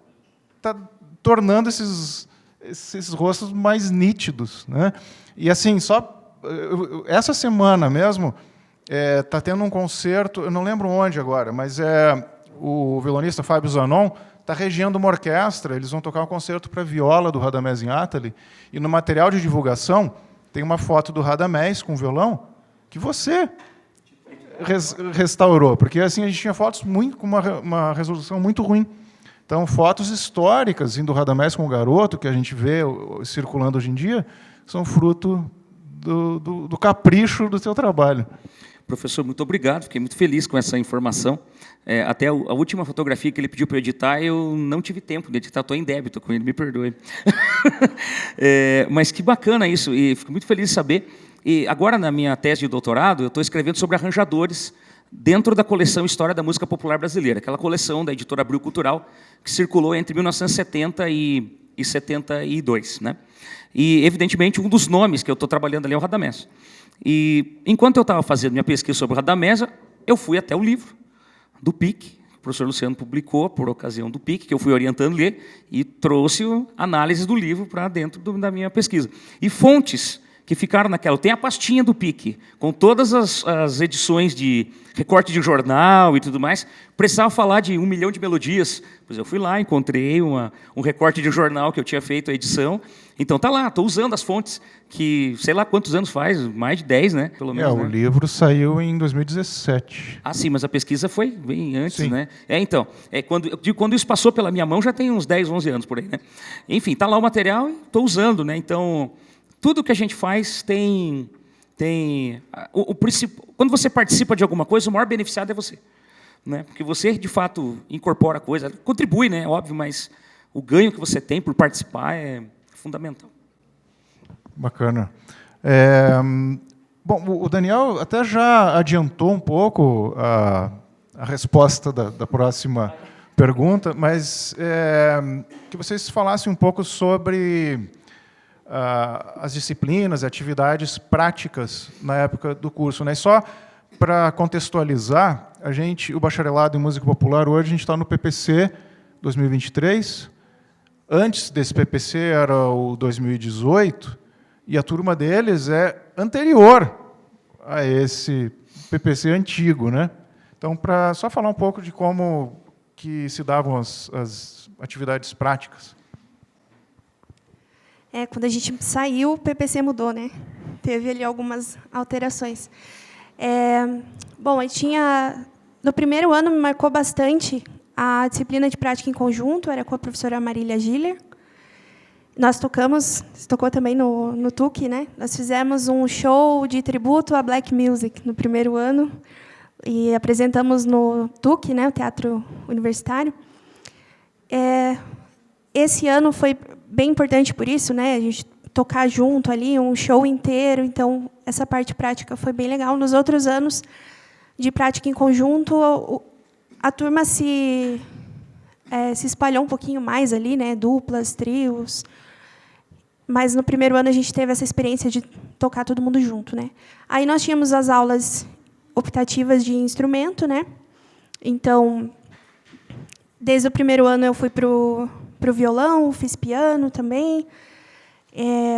está tornando esses rostos mais nítidos, né? E assim, só essa semana mesmo está tendo um concerto, eu não lembro onde agora, mas o violonista Fábio Zanon está regendo uma orquestra, eles vão tocar um concerto para viola do Radamés Inátali, e no material de divulgação tem uma foto do Radamés com violão que você restaurou, porque assim a gente tinha fotos com uma resolução muito ruim. Então, fotos históricas do Radamés com o garoto, que a gente vê circulando hoje em dia, são fruto do capricho do seu trabalho. Professor, muito obrigado, fiquei muito feliz com essa informação. Até a última fotografia que ele pediu para eu editar, eu não tive tempo de editar, estou em débito com ele, me perdoe. Mas que bacana isso, e fico muito feliz de saber. E agora, na minha tese de doutorado, eu estou escrevendo sobre arranjadores dentro da coleção História da Música Popular Brasileira, aquela coleção da editora Abril Cultural, que circulou entre 1970 e 72. Né? E, evidentemente, um dos nomes que eu estou trabalhando ali é o Radamés. E, enquanto eu estava fazendo minha pesquisa sobre o Radamés, eu fui até o livro do PIC, que o professor Luciano publicou por ocasião do PIC, que eu fui orientando a ler, e trouxe análise do livro para dentro da minha pesquisa. E fontes que ficaram naquela... Tem a pastinha do PIC, com todas as edições de recorte de jornal e tudo mais. Precisava falar de 1 milhão de melodias. Pois eu fui lá, encontrei um recorte de jornal que eu tinha feito a edição. Então, está lá, estou usando as fontes que, sei lá quantos anos faz, mais de 10, né? Pelo menos, né? O livro saiu em 2017. Ah, sim, mas a pesquisa foi bem antes, sim. Né? Então, quando isso passou pela minha mão, já tem uns 10, 11 anos por aí, né? Enfim, está lá o material e estou usando, né? Então, tudo que a gente faz tem quando você participa de alguma coisa, o maior beneficiado é você, né? Porque você, de fato, incorpora a coisa, contribui, né? Óbvio, mas o ganho que você tem por participar é fundamental. Bacana. Bom, o Daniel até já adiantou um pouco a resposta da próxima pergunta, mas que vocês falassem um pouco sobre as disciplinas, atividades práticas na época do curso, né? E só para contextualizar, o bacharelado em música popular hoje a gente está no PPC 2023. Antes desse PPC era o 2018 e a turma deles é anterior a esse PPC antigo, né? Então, para só falar um pouco de como que se davam as atividades práticas. Quando a gente saiu, o PPC mudou, né? Teve ali algumas alterações. Bom, aí no primeiro ano me marcou bastante a disciplina de prática em conjunto, era com a professora Marília Giller. Nós tocou também no TUC, né? Nós fizemos um show de tributo à Black Music no primeiro ano e apresentamos no TUC, né? O Teatro Universitário. Esse ano foi bem importante por isso, né? A gente tocar junto ali, um show inteiro. Então, essa parte prática foi bem legal. Nos outros anos de prática em conjunto, a turma se espalhou um pouquinho mais ali, né? Duplas, trios. Mas no primeiro ano a gente teve essa experiência de tocar todo mundo junto, né? Aí nós tínhamos as aulas optativas de instrumento, né? Então, desde o primeiro ano eu fui para o violão, fiz piano também,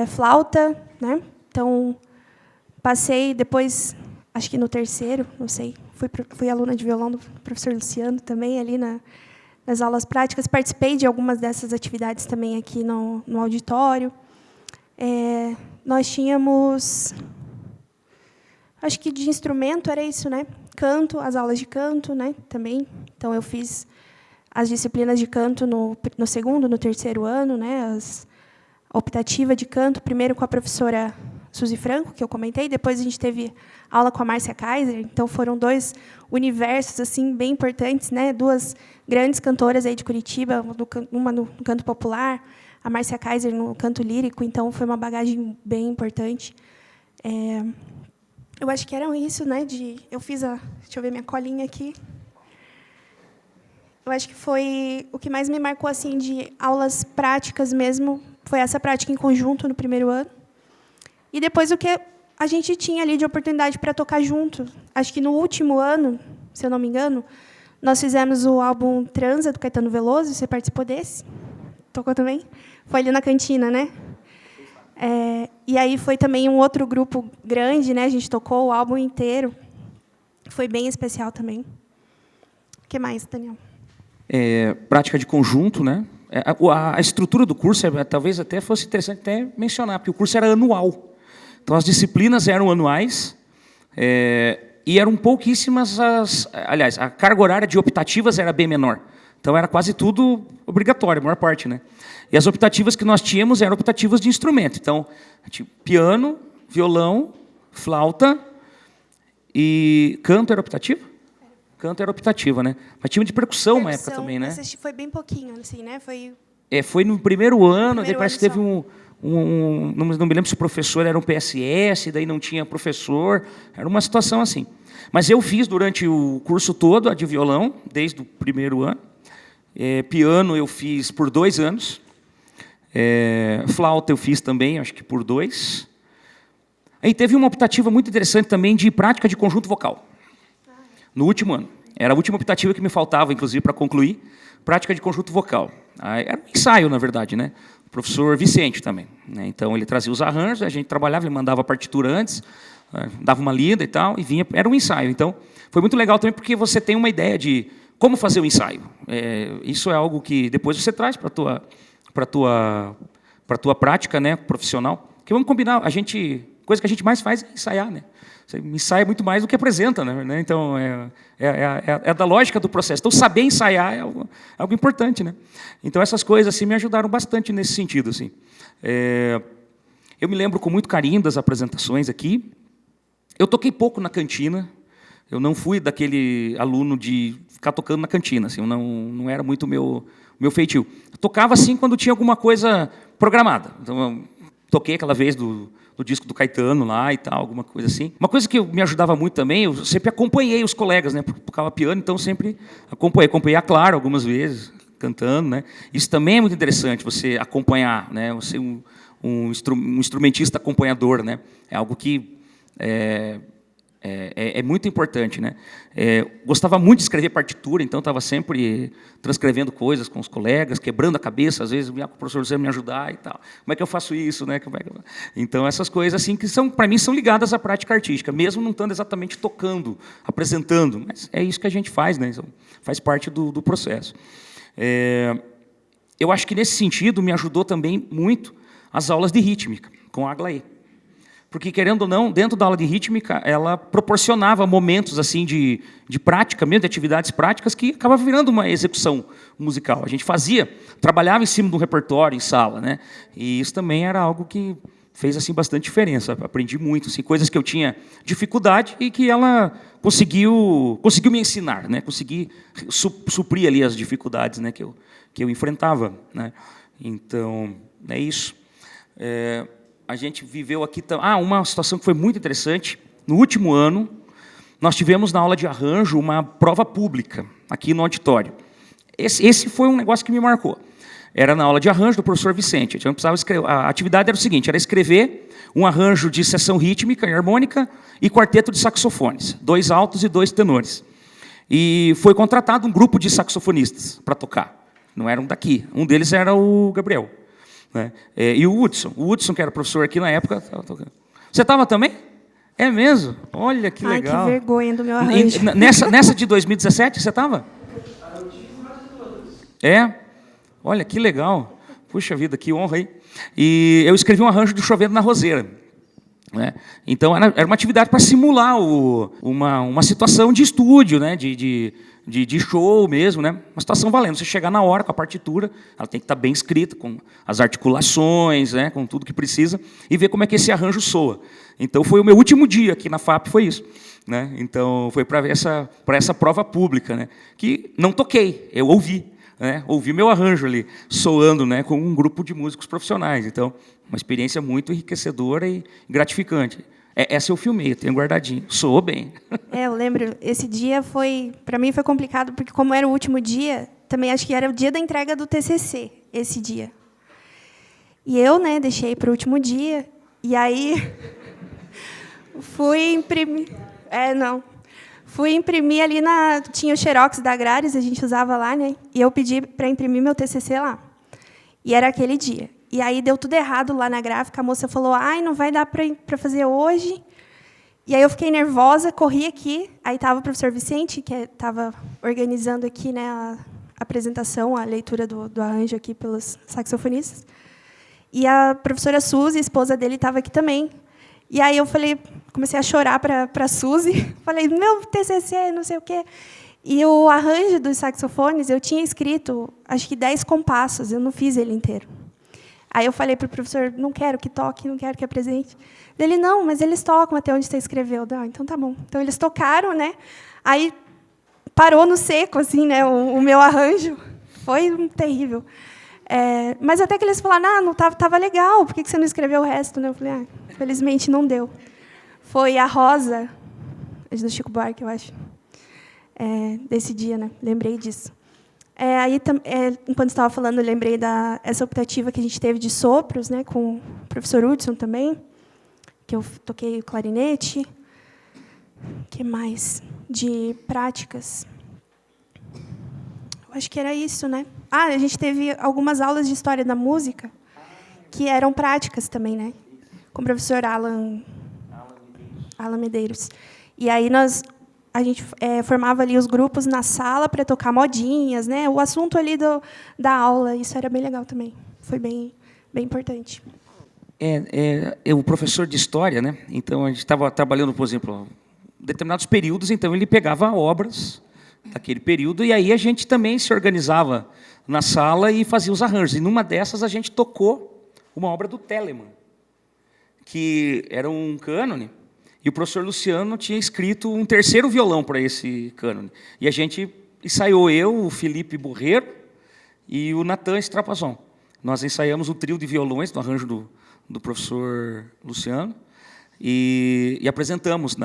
flauta, né? Então, passei depois, acho que no terceiro, não sei, fui aluna de violão do professor Luciano também, ali nas aulas práticas. Participei de algumas dessas atividades também aqui no auditório. Nós tínhamos, acho que de instrumento era isso, né? Canto, as aulas de canto, né? Também. Então, eu fiz as disciplinas de canto no segundo, no terceiro ano, né? A optativa de canto, primeiro com a professora Suzy Franco, que eu comentei, depois a gente teve aula com a Márcia Kaiser. Então, foram 2 universos assim bem importantes, né? 2 grandes cantoras aí de Curitiba, uma no canto popular, a Márcia Kaiser no canto lírico. Então, foi uma bagagem bem importante. Eu acho que era isso, né? Eu fiz deixa eu ver minha colinha aqui. Eu acho que foi o que mais me marcou assim de aulas práticas mesmo, foi essa prática em conjunto no primeiro ano. E depois o que a gente tinha ali de oportunidade para tocar junto. Acho que no último ano, se eu não me engano, nós fizemos o álbum Transa, do Caetano Veloso. Você participou desse? Tocou também? Foi ali na cantina, né? E aí foi também um outro grupo grande, né? A gente tocou o álbum inteiro. Foi bem especial também. O que mais, Daniel? Prática de conjunto, né? A estrutura do curso, talvez até fosse interessante até mencionar, porque o curso era anual. Então, as disciplinas eram anuais, e eram pouquíssimas aliás, a carga horária de optativas era bem menor. Então, era quase tudo obrigatório, a maior parte, né? E as optativas que nós tínhamos eram optativas de instrumento. Então, piano, violão, flauta e canto era optativo? Canto era optativa, né? Mas tinha de percussão uma época também, né? Foi bem pouquinho, assim, né? Foi no primeiro ano, daí parece que teve não me lembro se o professor era um PSS, daí não tinha professor, era uma situação assim. Mas eu fiz durante o curso todo a de violão, desde o primeiro ano. Piano eu fiz por 2 anos. Flauta eu fiz também, acho que por 2. Aí teve uma optativa muito interessante também de prática de conjunto vocal. No último ano. Era a última optativa que me faltava, inclusive, para concluir. Prática de conjunto vocal. Era um ensaio, na verdade, né? O professor Vicente também. Né? Então, ele trazia os arranjos, a gente trabalhava, ele mandava a partitura antes, dava uma lida e tal, e vinha. Era um ensaio. Então, foi muito legal também, porque você tem uma ideia de como fazer o ensaio. Isso é algo que depois você traz para a tua prática, né, profissional. Porque vamos combinar, coisa que a gente mais faz é ensaiar, né? Você ensaia muito mais do que apresenta, né? Então, é da lógica do processo. Então, saber ensaiar é algo importante, né? Então, essas coisas assim, me ajudaram bastante nesse sentido. Assim. Eu me lembro com muito carinho das apresentações aqui. Eu toquei pouco na cantina. Eu não fui daquele aluno de ficar tocando na cantina. Assim, não era muito o meu feitio. Eu tocava assim quando tinha alguma coisa programada. Então, eu toquei aquela vez do disco do Caetano lá e tal, alguma coisa assim. Uma coisa que me ajudava muito também, eu sempre acompanhei os colegas, né? Porque tocava piano, então sempre acompanhei a Clara algumas vezes, cantando, né? Isso também é muito interessante, você acompanhar, né? Você um instrumentista acompanhador, né? É algo que é muito importante, né? Gostava muito de escrever partitura, então estava sempre transcrevendo coisas com os colegas, quebrando a cabeça, às vezes o professor Luciano me ajudar e tal. Como é que eu faço isso, né? Então essas coisas assim que para mim são ligadas à prática artística, mesmo não estando exatamente tocando, apresentando, mas é isso que a gente faz, né? Então, faz parte do processo. Eu acho que nesse sentido me ajudou também muito as aulas de rítmica com a Aglaé. Porque, querendo ou não, dentro da aula de rítmica, ela proporcionava momentos assim de prática, mesmo de atividades práticas, que acabava virando uma execução musical. A gente trabalhava em cima do repertório, em sala, né? E isso também era algo que fez assim, bastante diferença. Aprendi muito, assim, coisas que eu tinha dificuldade e que ela conseguiu me ensinar, né? Consegui suprir ali as dificuldades, né, que eu enfrentava, né? Então, é isso. A gente viveu aqui... uma situação que foi muito interessante. No último ano, nós tivemos na aula de arranjo uma prova pública, aqui no auditório. Esse foi um negócio que me marcou. Era na aula de arranjo do professor Vicente. A gente não precisava escrever. A atividade era o seguinte, era escrever um arranjo de seção rítmica e harmônica e quarteto de saxofones, 2 altos e 2 tenores. E foi contratado um grupo de saxofonistas para tocar. Não eram daqui. Um deles era o Gabriel. Né? E o Hudson, que era professor aqui na época, estava tocando. Você estava também? É mesmo? Olha que legal. Ai, que vergonha do meu arranjo. Nessa de 2017, você estava? Olha, que legal. Puxa vida, que honra aí. E eu escrevi um arranjo do Chovendo na Roseira. Né? Então, era uma atividade para simular uma situação de estúdio, né? De show mesmo, né? Uma situação valendo. Você chegar na hora com a partitura, ela tem que estar bem escrita, com as articulações, né? Com tudo que precisa, e ver como é que esse arranjo soa. Então, foi o meu último dia aqui na FAP, foi isso. Né? Então, foi para essa prova pública, né? Que não toquei, eu ouvi. Né? Ouvi meu arranjo ali, soando, né? Com um grupo de músicos profissionais. Então, uma experiência muito enriquecedora e gratificante. Essa eu filmei, eu tenho guardadinho. Soou bem. Eu lembro, esse dia para mim foi complicado, porque como era o último dia, também acho que era o dia da entrega do TCC, esse dia. E eu, né, deixei para o último dia, e aí fui imprimir... Fui imprimir ali tinha o xerox da Agrários, a gente usava lá, né? E eu pedi para imprimir meu TCC lá. E era aquele dia. E aí deu tudo errado lá na gráfica, a moça falou, ai, não vai dar para fazer hoje. E aí eu fiquei nervosa, corri aqui, aí estava o professor Vicente, que estava organizando aqui, né, a apresentação, a leitura do arranjo aqui pelos saxofonistas. E a professora Suzy, a esposa dele, estava aqui também. E aí eu comecei a chorar para a Suzy, falei, meu TCC, não sei o quê. E o arranjo dos saxofones, eu tinha escrito, acho que 10 compassos, eu não fiz ele inteiro. Aí eu falei para o professor, não quero que toque, não quero que apresente. Ele, não, mas eles tocam até onde você escreveu. Então tá bom. Então eles tocaram, né? Aí parou no seco, assim, né? O meu arranjo foi terrível. Mas até que eles falaram, não tava legal, por que você não escreveu o resto? Né? Eu falei, infelizmente não deu. Foi a Rosa, do Chico Buarque, eu acho, desse dia, né? Lembrei disso. Aí, enquanto estava falando, eu lembrei essa optativa que a gente teve de sopros, né, com o professor Hudson também, que eu toquei o clarinete. O que mais? De práticas. Eu acho que era isso, né? A gente teve algumas aulas de história da música que eram práticas também, né? Com o professor Alan Medeiros. E aí a gente formava ali os grupos na sala para tocar modinhas, né? O assunto ali da aula, isso era bem legal também. Foi bem importante. O professor de história, né? Então a gente estava trabalhando, por exemplo, determinados períodos, então ele pegava obras daquele período e aí a gente também se organizava na sala e fazia os arranjos. E numa dessas a gente tocou uma obra do Telemann, que era um cânone. E o professor Luciano tinha escrito um terceiro violão para esse cânone. E a gente ensaiou, eu, o Felipe Borreiro e o Natan Strapazon. Nós ensaiamos o trio de violões no arranjo do professor Luciano e apresentamos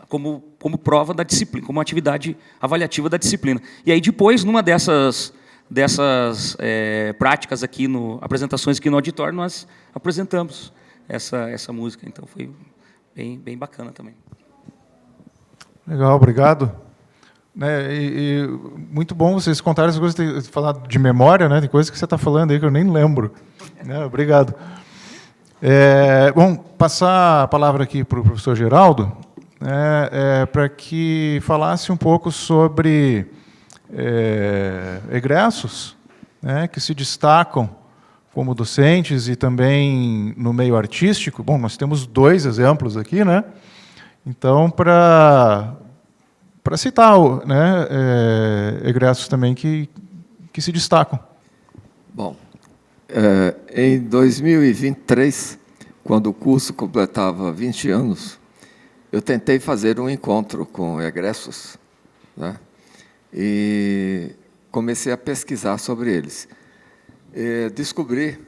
como prova da disciplina, como atividade avaliativa da disciplina. E aí depois, numa dessas práticas aqui, apresentações aqui no auditório, nós apresentamos essa música. Então foi bem bacana também. Legal, obrigado. E muito bom vocês contarem essas coisas, falar de memória, né? Tem coisas que você está falando aí que eu nem lembro. Obrigado. Bom, passar a palavra aqui para o professor Geraldo, para que falasse um pouco sobre egressos, que se destacam como docentes e também no meio artístico. Bom, nós temos 2 exemplos aqui, né? Então, para citar, né, egressos também que se destacam. Bom, em 2023, quando o curso completava 20 anos, eu tentei fazer um encontro com egressos, né? E comecei a pesquisar sobre eles. Descobri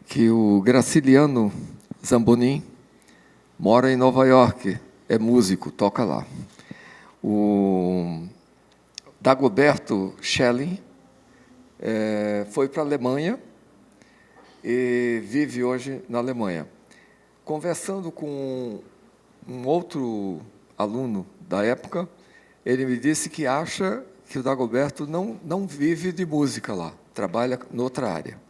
que o Graciliano Zambonin mora em Nova York, é músico, toca lá. O Dagoberto Schelling foi para a Alemanha e vive hoje na Alemanha. Conversando com um outro aluno da época, ele me disse que acha que o Dagoberto não vive de música lá, trabalha noutra área.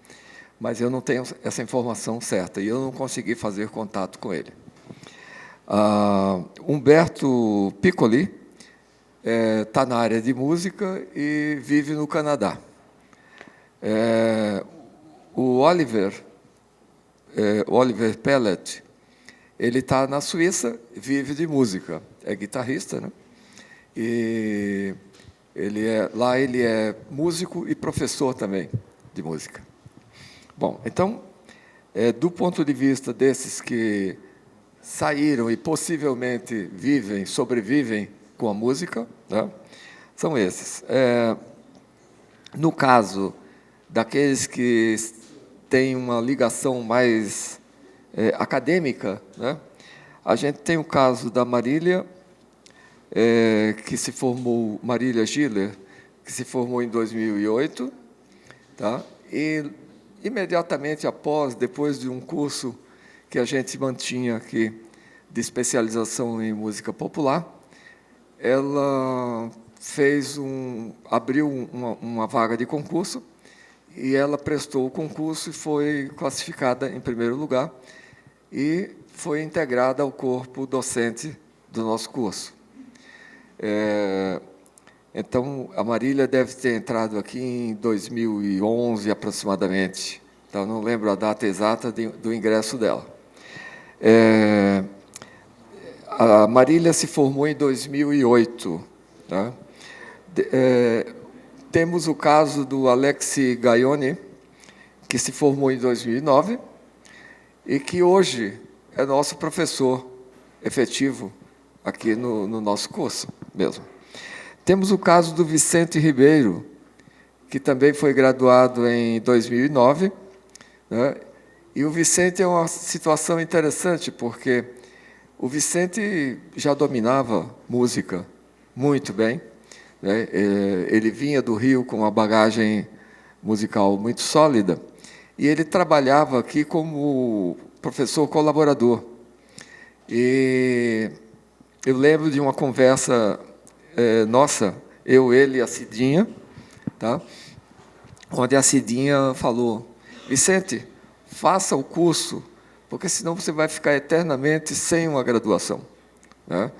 Mas eu não tenho essa informação certa e eu não consegui fazer contato com ele. Humberto Piccoli está na área de música e vive no Canadá. O Oliver Pellet, ele está na Suíça, vive de música, é guitarrista, né? E lá ele é músico e professor também de música. Bom, então, do ponto de vista desses que saíram e possivelmente sobrevivem com a música, né, são esses. No caso daqueles que têm uma ligação mais acadêmica, né, A gente tem o caso da Marília, que se formou, Marília Giller, que se formou em 2008, tá? E imediatamente após, depois de um curso que a gente mantinha aqui de especialização em música popular, ela abriu uma vaga de concurso e ela prestou o concurso e foi classificada em primeiro lugar e foi integrada ao corpo docente do nosso curso. Então, a Marília deve ter entrado aqui em 2011, aproximadamente. Então, não lembro a data exata do ingresso dela. A Marília se formou em 2008. Tá? Temos o caso do Alexi Gaioni, que se formou em 2009 e que hoje é nosso professor efetivo aqui no nosso curso mesmo. Temos o caso do Vicente Ribeiro, que também foi graduado em 2009. Né? E o Vicente é uma situação interessante, porque o Vicente já dominava música muito bem. Né? Ele vinha do Rio com uma bagagem musical muito sólida, e ele trabalhava aqui como professor colaborador. E eu lembro de uma conversa nossa, eu, ele e a Cidinha, tá? Onde a Cidinha falou: Vicente, faça o curso, porque senão você vai ficar eternamente sem uma graduação. Né?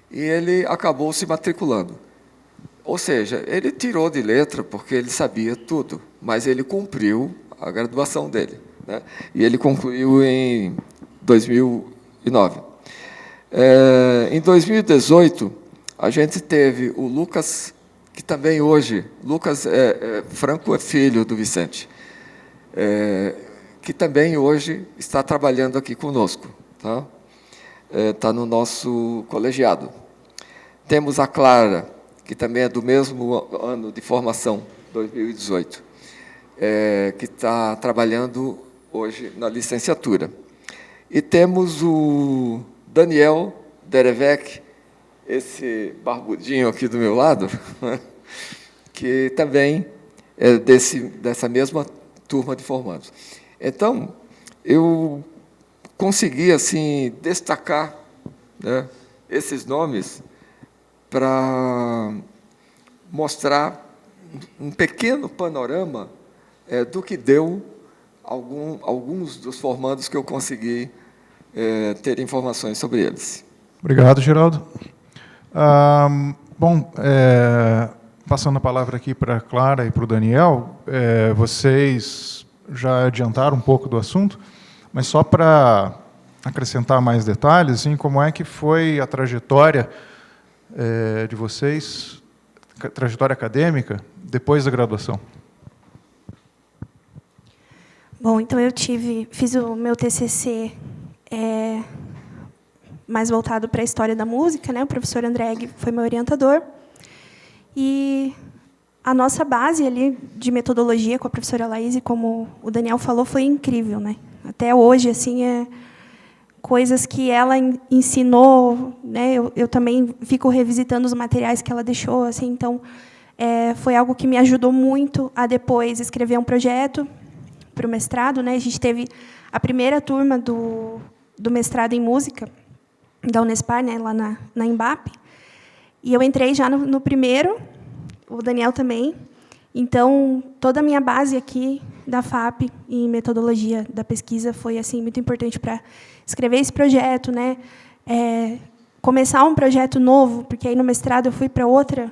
E ele acabou se matriculando. Ou seja, ele tirou de letra porque ele sabia tudo, mas ele cumpriu a graduação dele. Né? E ele concluiu em 2009. Em 2018, a gente teve o Lucas, que também hoje, Lucas Franco é filho do Vicente, que também hoje está trabalhando aqui conosco. Tá? Está no nosso colegiado. Temos a Clara, que também é do mesmo ano de formação, 2018, que está trabalhando hoje na licenciatura. E temos o Daniel Derevec, esse barbudinho aqui do meu lado, que também é dessa mesma turma de formandos. Então, eu consegui assim, destacar, né, esses nomes para mostrar um pequeno panorama do que deu alguns dos formandos que eu consegui ter informações sobre eles. Obrigado, Geraldo. Bom, passando a palavra aqui para a Clara e para o Daniel, vocês já adiantaram um pouco do assunto, mas só para acrescentar mais detalhes, assim, como é que foi a trajetória de vocês, trajetória acadêmica, depois da graduação? Bom, então eu fiz o meu TCC mais voltado para a história da música, né? O professor André Egg foi meu orientador. E a nossa base ali de metodologia com a professora Laís, como o Daniel falou, foi incrível, né? Até hoje, assim, coisas que ela ensinou, né? Eu também fico revisitando os materiais que ela deixou, assim. Então, foi algo que me ajudou muito a depois escrever um projeto para o mestrado, né? A gente teve a primeira turma do mestrado em música da Unespar, né, lá na Embap, e eu entrei já no primeiro, o Daniel também. Então, toda a minha base aqui da FAP em metodologia da pesquisa foi assim muito importante para escrever esse projeto, né? Começar um projeto novo, porque aí no mestrado eu fui para outro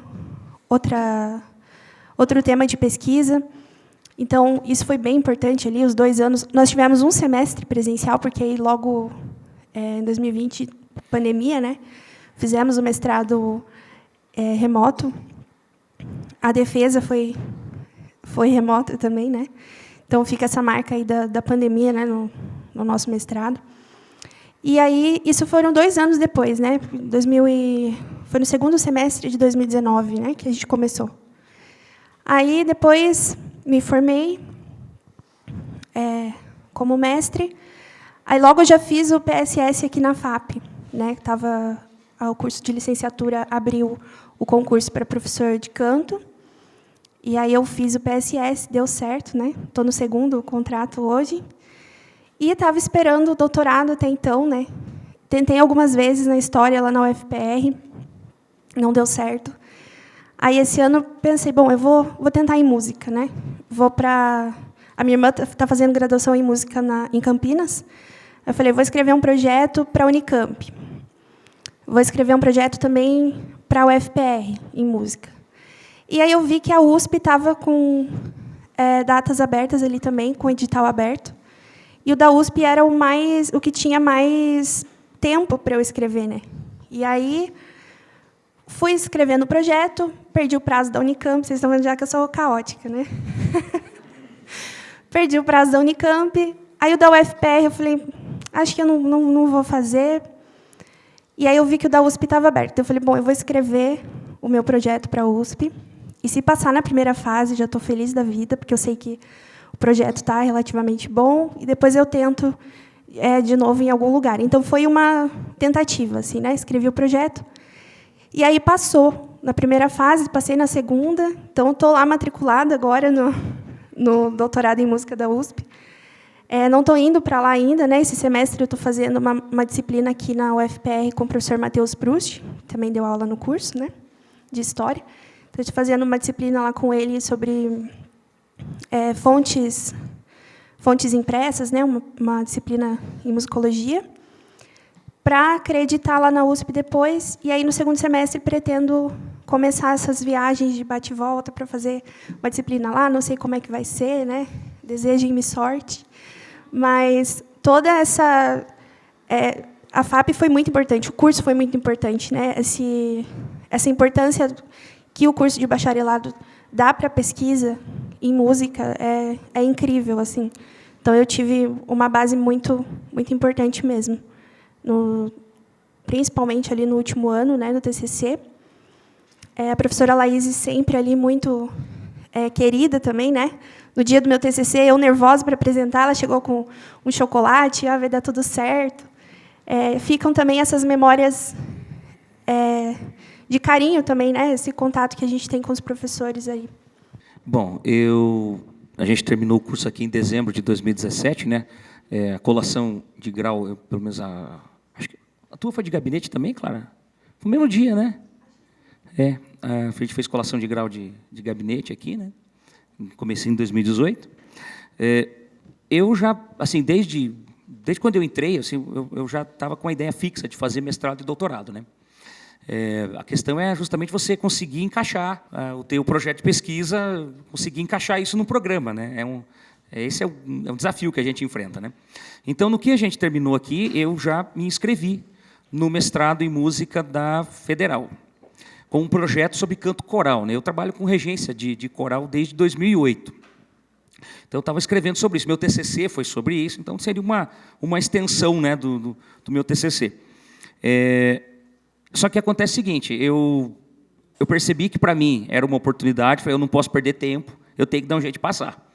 tema de pesquisa. Então, isso foi bem importante ali, os 2 anos. Nós tivemos um semestre presencial, porque aí logo em 2020, pandemia, né? Fizemos o mestrado remoto. A defesa foi remota também, né? Então, fica essa marca aí da pandemia, né, no nosso mestrado. E aí, isso foram 2 anos depois, né? Foi no segundo semestre de 2019, né, que a gente começou. Aí, depois, me formei como mestre. Aí, logo, eu já fiz o PSS aqui na FAP. né? O curso de licenciatura abriu o concurso para professor de canto. E aí eu fiz o PSS, deu certo, né? Estou no segundo contrato hoje. E estava esperando o doutorado até então, né? Tentei algumas vezes na história lá na UFPR, não deu certo. Aí esse ano pensei, bom, eu vou tentar em música, né? A minha irmã está fazendo graduação em música em Campinas. Eu falei, vou escrever um projeto para a Unicamp. Vou escrever um projeto também para a UFPR em música. E aí eu vi que a USP estava com datas abertas ali também, com edital aberto. E o da USP era o que tinha mais tempo para eu escrever, né? E aí fui escrevendo o projeto, perdi o prazo da Unicamp, vocês estão vendo já que eu sou caótica, né? Perdi o prazo da Unicamp, aí o da UFPR eu falei, acho que eu não vou fazer. E aí eu vi que o da USP estava aberto. Eu falei, bom, eu vou escrever o meu projeto para a USP, e se passar na primeira fase, já estou feliz da vida, porque eu sei que o projeto está relativamente bom, e depois eu tento de novo em algum lugar. Então, foi uma tentativa, assim, né? Escrevi o projeto, e aí passou na primeira fase, passei na segunda, então estou lá matriculada agora no doutorado em música da USP. Não estou indo para lá ainda, né? Esse semestre eu estou fazendo uma disciplina aqui na UFPR com o professor Matheus Proust, também deu aula no curso, né? De História. Então, estou fazendo uma disciplina lá com ele sobre fontes impressas, né? Uma disciplina em musicologia, para acreditar lá na USP depois. E aí, no segundo semestre, pretendo começar essas viagens de bate e volta para fazer uma disciplina lá. Não sei como é que vai ser, né? Desejem-me sorte. Mas toda essa... a FAP foi muito importante, o curso foi muito importante, né? Essa importância que o curso de bacharelado dá para a pesquisa em música é incrível, assim. Então, eu tive uma base muito importante mesmo, principalmente ali no último ano, né, do TCC. A professora Laís sempre ali muito querida também, né? No dia do meu TCC, eu nervosa para apresentar, ela chegou com um chocolate, vai dar tudo certo. Ficam também essas memórias de carinho também, né? Esse contato que a gente tem com os professores aí. Bom, a gente terminou o curso aqui em dezembro de 2017, né? A colação de grau, pelo menos acho que a tua foi de gabinete também, Clara? Foi no mesmo dia, né? A gente fez colação de grau de gabinete aqui, né? Comecei em 2018. Eu já, assim, desde quando eu entrei, assim, eu já estava com a ideia fixa de fazer mestrado e doutorado, né? A questão é justamente você conseguir encaixar o teu projeto de pesquisa, conseguir encaixar isso no programa, né? Esse é um desafio que a gente enfrenta, né? Então, no que a gente terminou aqui, eu já me inscrevi no mestrado em música da Federal, com um projeto sobre canto coral, né? Eu trabalho com regência de coral desde 2008. Então, eu estava escrevendo sobre isso. Meu TCC foi sobre isso, então seria uma extensão, né, do meu TCC. Só que acontece o seguinte, eu percebi que, para mim, era uma oportunidade, falei, eu não posso perder tempo, eu tenho que dar um jeito de passar.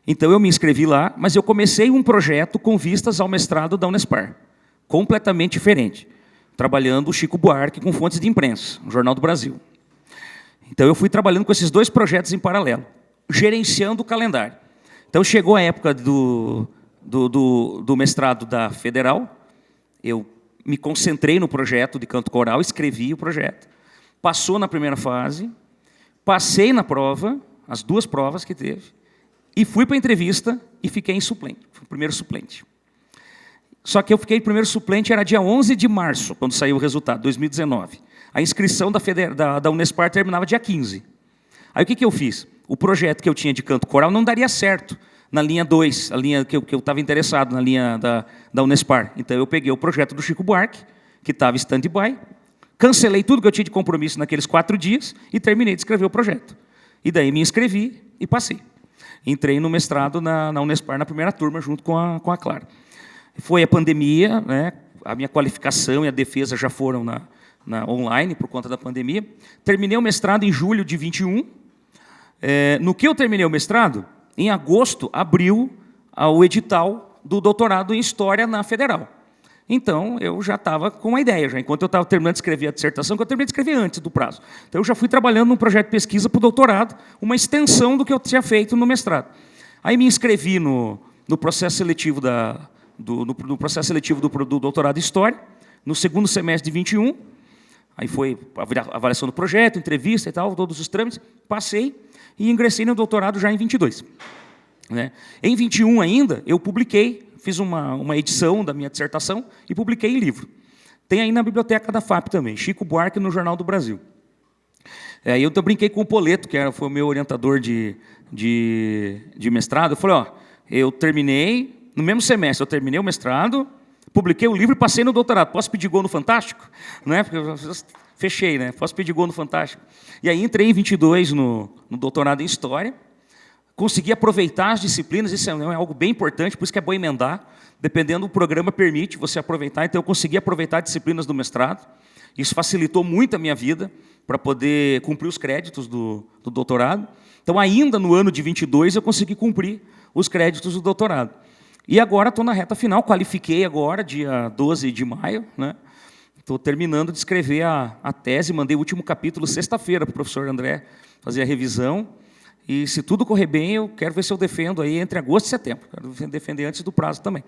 Então, eu me inscrevi lá, mas eu comecei um projeto com vistas ao mestrado da Unespar, completamente diferente, trabalhando o Chico Buarque com fontes de imprensa, o Jornal do Brasil. Então, eu fui trabalhando com esses dois projetos em paralelo, gerenciando o calendário. Então, chegou a época do mestrado da Federal, eu me concentrei no projeto de canto coral, escrevi o projeto, passou na primeira fase, passei na prova, as duas provas que teve, e fui para a entrevista e fiquei em suplente, fui o primeiro suplente. Só que eu fiquei primeiro suplente, era dia 11 de março, quando saiu o resultado, 2019. A inscrição da Unespar terminava dia 15. Aí o que eu fiz? O projeto que eu tinha de canto coral não daria certo na linha 2, a linha que eu estava interessado, na linha da Unespar. Então, eu peguei o projeto do Chico Buarque, que estava em stand-by, cancelei tudo que eu tinha de compromisso naqueles 4 dias e terminei de escrever o projeto. E daí me inscrevi e passei. Entrei no mestrado na Unespar, na primeira turma, junto com a Clara. Foi a pandemia, né? A minha qualificação e a defesa já foram na online, por conta da pandemia. Terminei o mestrado em julho de 21. No que eu terminei o mestrado, em agosto, abriu o edital do doutorado em História na Federal. Então, eu já estava com uma ideia, já, enquanto eu estava terminando de escrever a dissertação, que eu terminei de escrever antes do prazo. Então, eu já fui trabalhando num projeto de pesquisa para o doutorado, uma extensão do que eu tinha feito no mestrado. Aí me inscrevi no processo seletivo no processo seletivo do doutorado em História, no segundo semestre de 21. Aí foi a avaliação do projeto, entrevista e tal, todos os trâmites. Passei e ingressei no doutorado já em 22. Né? Em 21 ainda, eu publiquei, fiz uma edição da minha dissertação e publiquei em livro. Tem aí na biblioteca da FAP também, Chico Buarque no Jornal do Brasil. Eu brinquei com o Poleto, que foi o meu orientador de mestrado. Eu falei, eu terminei, no mesmo semestre, eu terminei o mestrado, publiquei o livro e passei no doutorado. Posso pedir gol no Fantástico? Né? Porque eu fechei, né? Posso pedir gol no Fantástico? E aí entrei em 22 no doutorado em História, consegui aproveitar as disciplinas, isso é algo bem importante, por isso que é bom emendar, dependendo do programa permite você aproveitar, então eu consegui aproveitar disciplinas do mestrado, isso facilitou muito a minha vida, para poder cumprir os créditos do doutorado. Então, ainda no ano de 22, eu consegui cumprir os créditos do doutorado. E agora estou na reta final, qualifiquei agora, dia 12 de maio, né? Estou terminando de escrever a tese, mandei o último capítulo sexta-feira para o professor André fazer a revisão. E, se tudo correr bem, eu quero ver se eu defendo aí entre agosto e setembro. Quero defender antes do prazo também.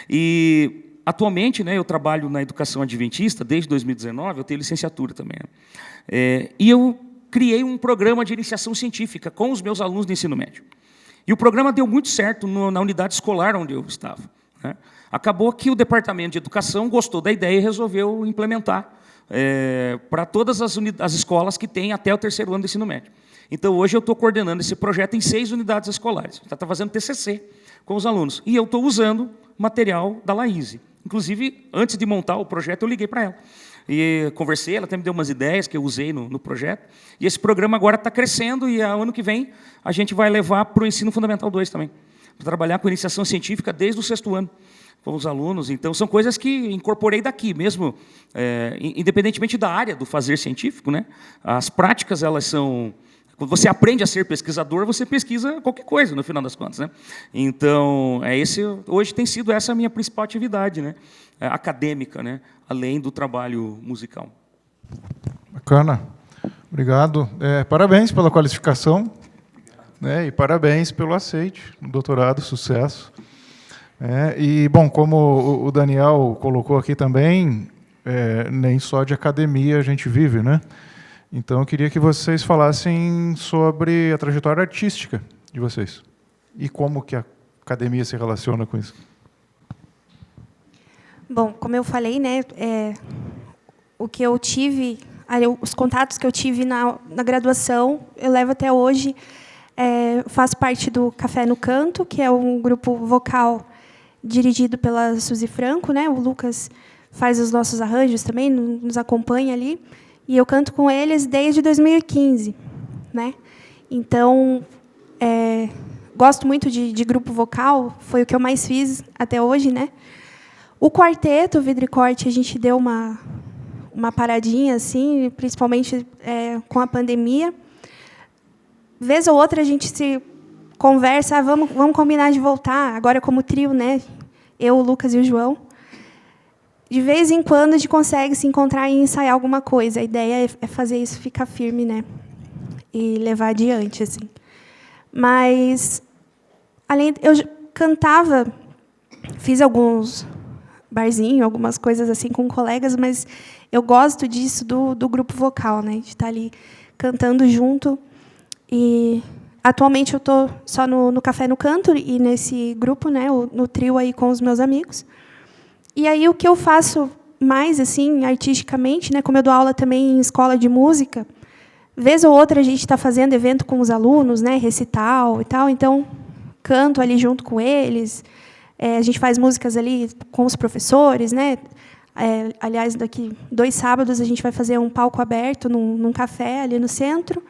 E, atualmente, né, eu trabalho na educação adventista, desde 2019, eu tenho licenciatura também. Né? E eu criei um programa de iniciação científica com os meus alunos do ensino médio. E o programa deu muito certo na unidade escolar onde eu estava. Né? Acabou que o departamento de educação gostou da ideia e resolveu implementar para todas as escolas que têm até o 3º ano do ensino médio. Então, hoje eu estou coordenando esse projeto em 6 unidades escolares. Está fazendo TCC com os alunos. E eu estou usando material da Laíse. Inclusive, antes de montar o projeto, eu liguei para ela. E conversei, ela até me deu umas ideias que eu usei no projeto. E esse programa agora está crescendo e, ano que vem, a gente vai levar para o Ensino Fundamental 2 também. Para trabalhar com iniciação científica desde o 6º ano, com os alunos. Então, são coisas que incorporei daqui, mesmo, independentemente da área do fazer científico. Né? As práticas, elas são... Quando você aprende a ser pesquisador, você pesquisa qualquer coisa, no final das contas. Né? Então, hoje tem sido essa a minha principal atividade, né? Acadêmica, né? Além do trabalho musical. Bacana. Obrigado. Parabéns pela qualificação, né? E parabéns pelo aceite no doutorado, sucesso. E, bom, como o Daniel colocou aqui também, nem só de academia a gente vive, né? Então, eu queria que vocês falassem sobre a trajetória artística de vocês e como que a academia se relaciona com isso. Bom, como eu falei, né, o que eu tive, os contatos que eu tive na graduação, eu levo até hoje. Faço parte do Café no Canto, que é um grupo vocal dirigido pela Suzy Franco, né? O Lucas faz os nossos arranjos também, nos acompanha ali. E eu canto com eles desde 2015, né? Então, gosto muito de grupo vocal, foi o que eu mais fiz até hoje, né? O quarteto, o Vidro e Corte, a gente deu uma paradinha, assim, principalmente com a pandemia. Vez ou outra a gente se conversa, vamos combinar de voltar, agora como trio, né? Eu, o Lucas e o João. De vez em quando a gente consegue se encontrar e ensaiar alguma coisa. A ideia é fazer isso ficar firme, né? E levar adiante, assim. Mas eu cantava, fiz alguns barzinhos, algumas coisas assim com colegas, mas eu gosto disso do grupo vocal, né? De estar ali cantando junto. E atualmente eu estou só no Café no Canto e nesse grupo, né? No trio aí com os meus amigos. E aí o que eu faço mais assim artisticamente, né, como eu dou aula também em escola de música, vez ou outra a gente está fazendo evento com os alunos, né, recital e tal, então canto ali junto com eles, a gente faz músicas ali com os professores, né, aliás, daqui 2 sábados a gente vai fazer um palco aberto num café ali no centro,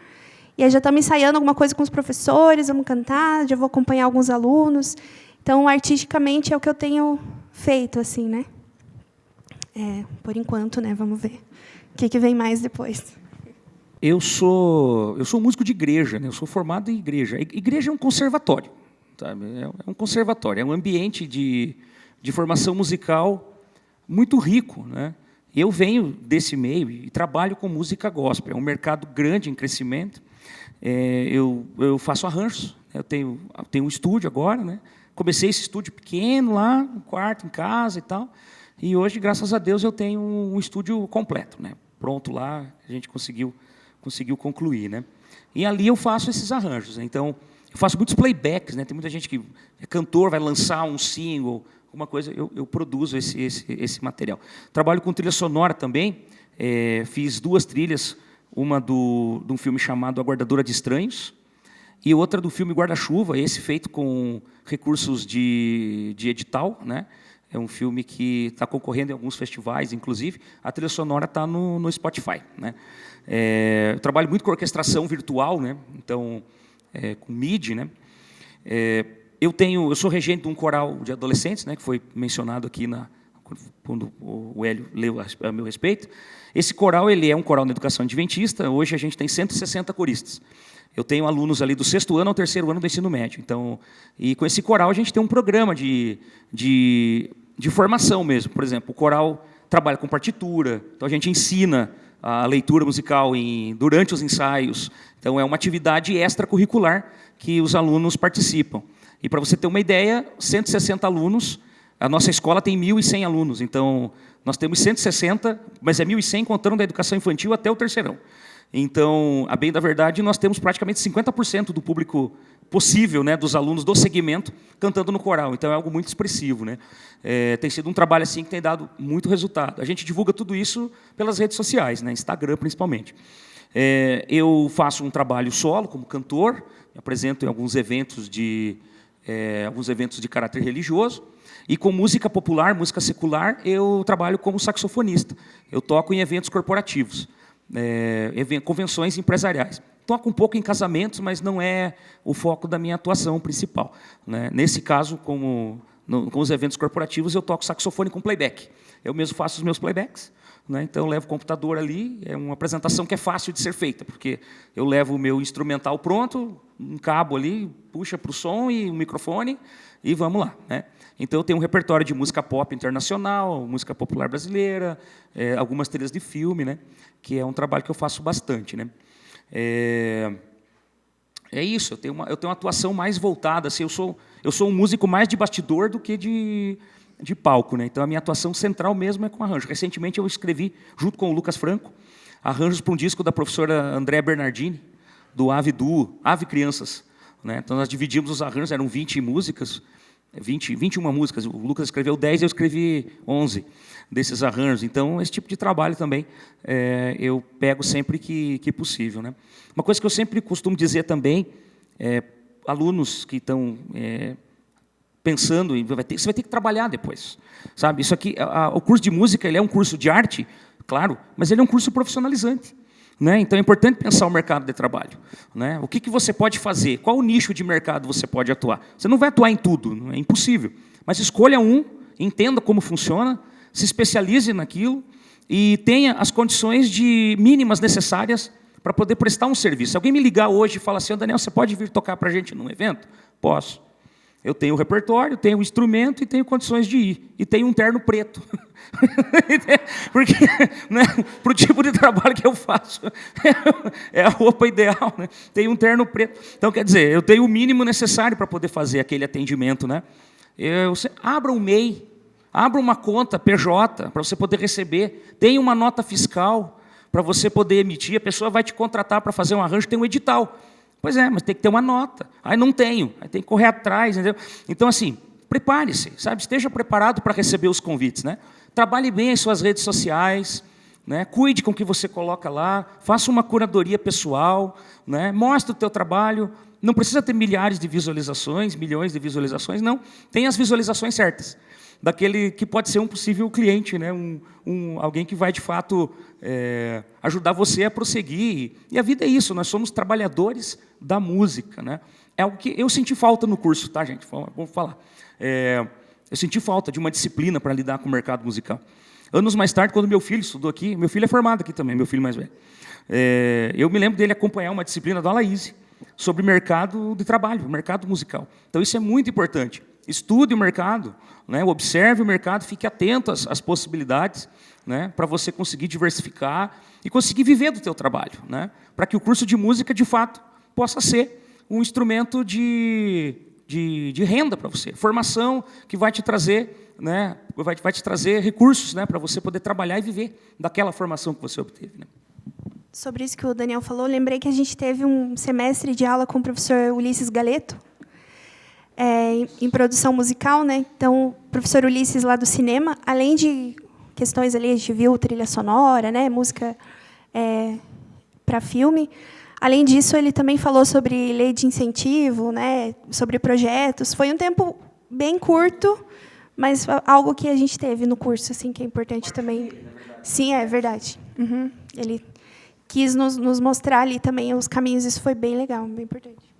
e aí já estamos ensaiando alguma coisa com os professores, vamos cantar, já vou acompanhar alguns alunos, então artisticamente é o que eu tenho feito, assim, né? Por enquanto, né? Vamos ver o que vem mais depois. Eu sou músico de igreja, né? Eu sou formado em igreja. Igreja é um conservatório, sabe? É um conservatório, é um ambiente de formação musical muito rico, né? Eu venho desse meio e trabalho com música gospel. É um mercado grande em crescimento. Eu faço arranjos. Eu tenho um estúdio agora, né? Comecei esse estúdio pequeno lá, no quarto, em casa e tal. E hoje, graças a Deus, eu tenho um estúdio completo, né? Pronto lá, a gente conseguiu concluir, né? E ali eu faço esses arranjos. Então, eu faço muitos playbacks, né? Tem muita gente que é cantor, vai lançar um single, alguma coisa, eu produzo esse material. Trabalho com trilha sonora também. Fiz 2 trilhas, uma de um filme chamado A Guardadora de Estranhos, e outra do filme Guarda-Chuva, esse feito com recursos de edital, né? É um filme que está concorrendo em alguns festivais, inclusive. A trilha sonora está no Spotify, né? Eu trabalho muito com orquestração virtual, né? Então, com MIDI, né? Eu sou regente de um coral de adolescentes, né? Que foi mencionado aqui quando o Hélio leu a meu respeito. Esse coral ele é um coral na educação adventista. Hoje a gente tem 160 coristas. Eu tenho alunos ali do 6º ano ao 3º ano do ensino médio. Então, e com esse coral a gente tem um programa de formação mesmo. Por exemplo, o coral trabalha com partitura, então a gente ensina a leitura musical durante os ensaios. Então, é uma atividade extracurricular que os alunos participam. E, para você ter uma ideia, 160 alunos, a nossa escola tem 1.100 alunos. Então, nós temos 160, mas é 1.100 contando da educação infantil até o 3º. Então, a bem da verdade, nós temos praticamente 50% do público possível, né, dos alunos do segmento cantando no coral. Então, é algo muito expressivo, né? Tem sido um trabalho assim que tem dado muito resultado. A gente divulga tudo isso pelas redes sociais, né, Instagram principalmente. Eu faço um trabalho solo como cantor, me apresento em alguns eventos de caráter religioso. E com música popular, música secular, eu trabalho como saxofonista. Eu toco em eventos corporativos. Convenções empresariais. Toco um pouco em casamentos, mas não é o foco da minha atuação principal, né? Nesse caso, com os eventos corporativos, eu toco saxofone com playback. Eu mesmo faço os meus playbacks, né? Então, eu levo o computador ali, é uma apresentação que é fácil de ser feita, porque eu levo o meu instrumental pronto, um cabo ali, puxa para o som e o microfone, e vamos lá, né? Então, eu tenho um repertório de música pop internacional, música popular brasileira, algumas trilhas de filme, né? Que é um trabalho que eu faço bastante, né? Isso, eu tenho uma atuação mais voltada. Assim, eu sou um músico mais de bastidor do que de palco, né? Então, a minha atuação central mesmo é com arranjo. Recentemente, eu escrevi, junto com o Lucas Franco, arranjos para um disco da professora Andréa Bernardini, do Ave Duo, Ave Crianças, né? Então, nós dividimos os arranjos, eram 20 músicas, 21 músicas. O Lucas escreveu 10, eu escrevi 11 desses arranjos. Então, esse tipo de trabalho também eu pego sempre que possível, né? Uma coisa que eu sempre costumo dizer também, alunos que estão pensando, você vai ter que trabalhar depois, sabe? Isso aqui, o curso de música, ele é um curso de arte, claro, mas ele é um curso profissionalizante, né? Então, é importante pensar o mercado de trabalho, né? O que você pode fazer? Qual o nicho de mercado você pode atuar? Você não vai atuar em tudo, é impossível. Mas escolha um, entenda como funciona, se especialize naquilo e tenha as condições mínimas necessárias para poder prestar um serviço. Se alguém me ligar hoje e falar assim, Daniel, você pode vir tocar para a gente num evento? Posso. Eu tenho o repertório, tenho o instrumento e tenho condições de ir. E tenho um terno preto. Porque, né, para o tipo de trabalho que eu faço, é a roupa ideal, né? Tenho um terno preto. Então, quer dizer, eu tenho o mínimo necessário para poder fazer aquele atendimento, né? Abra um MEI, abra uma conta PJ para você poder receber. Tenha uma nota fiscal para você poder emitir. A pessoa vai te contratar para fazer um arranjo, tem um edital. Pois é, mas tem que ter uma nota. Aí não tenho, aí tem que correr atrás, entendeu? Então, assim, prepare-se, sabe? Esteja preparado para receber os convites, né? Trabalhe bem as suas redes sociais, né? Cuide com o que você coloca lá, faça uma curadoria pessoal, né? Mostre o teu trabalho. Não precisa ter milhares de visualizações, milhões de visualizações, não. Tem as visualizações certas, daquele que pode ser um possível cliente, né? Alguém que vai, de fato, ajudar você a prosseguir. E a vida é isso, nós somos trabalhadores da música, né? É algo que eu senti falta no curso, tá, gente? Vou falar. Eu senti falta de uma disciplina para lidar com o mercado musical. Anos mais tarde, quando meu filho estudou aqui, meu filho é formado aqui também, meu filho mais velho, eu me lembro dele acompanhar uma disciplina da Laís sobre mercado de trabalho, mercado musical. Então, isso é muito importante. estude o mercado, né? Observe o mercado, fique atento às possibilidades, né? Para você conseguir diversificar e conseguir viver do teu trabalho, né? Para que o curso de música, de fato, possa ser um instrumento de renda para você, formação que vai te trazer, né? vai te trazer recursos, né? Para você poder trabalhar e viver daquela formação que você obteve, né? Sobre isso que o Daniel falou, lembrei que a gente teve um semestre de aula com o professor Ulisses Galeto, em produção musical, né? Então, o professor Ulisses, lá do cinema, além de questões ali, a gente viu trilha sonora, né? Música para filme. Além disso, ele também falou sobre lei de incentivo, né? Sobre projetos. Foi um tempo bem curto, mas algo que a gente teve no curso, assim, que é importante também. Sim, é verdade. Uhum. Ele quis nos mostrar ali também os caminhos. Isso foi bem legal, bem importante.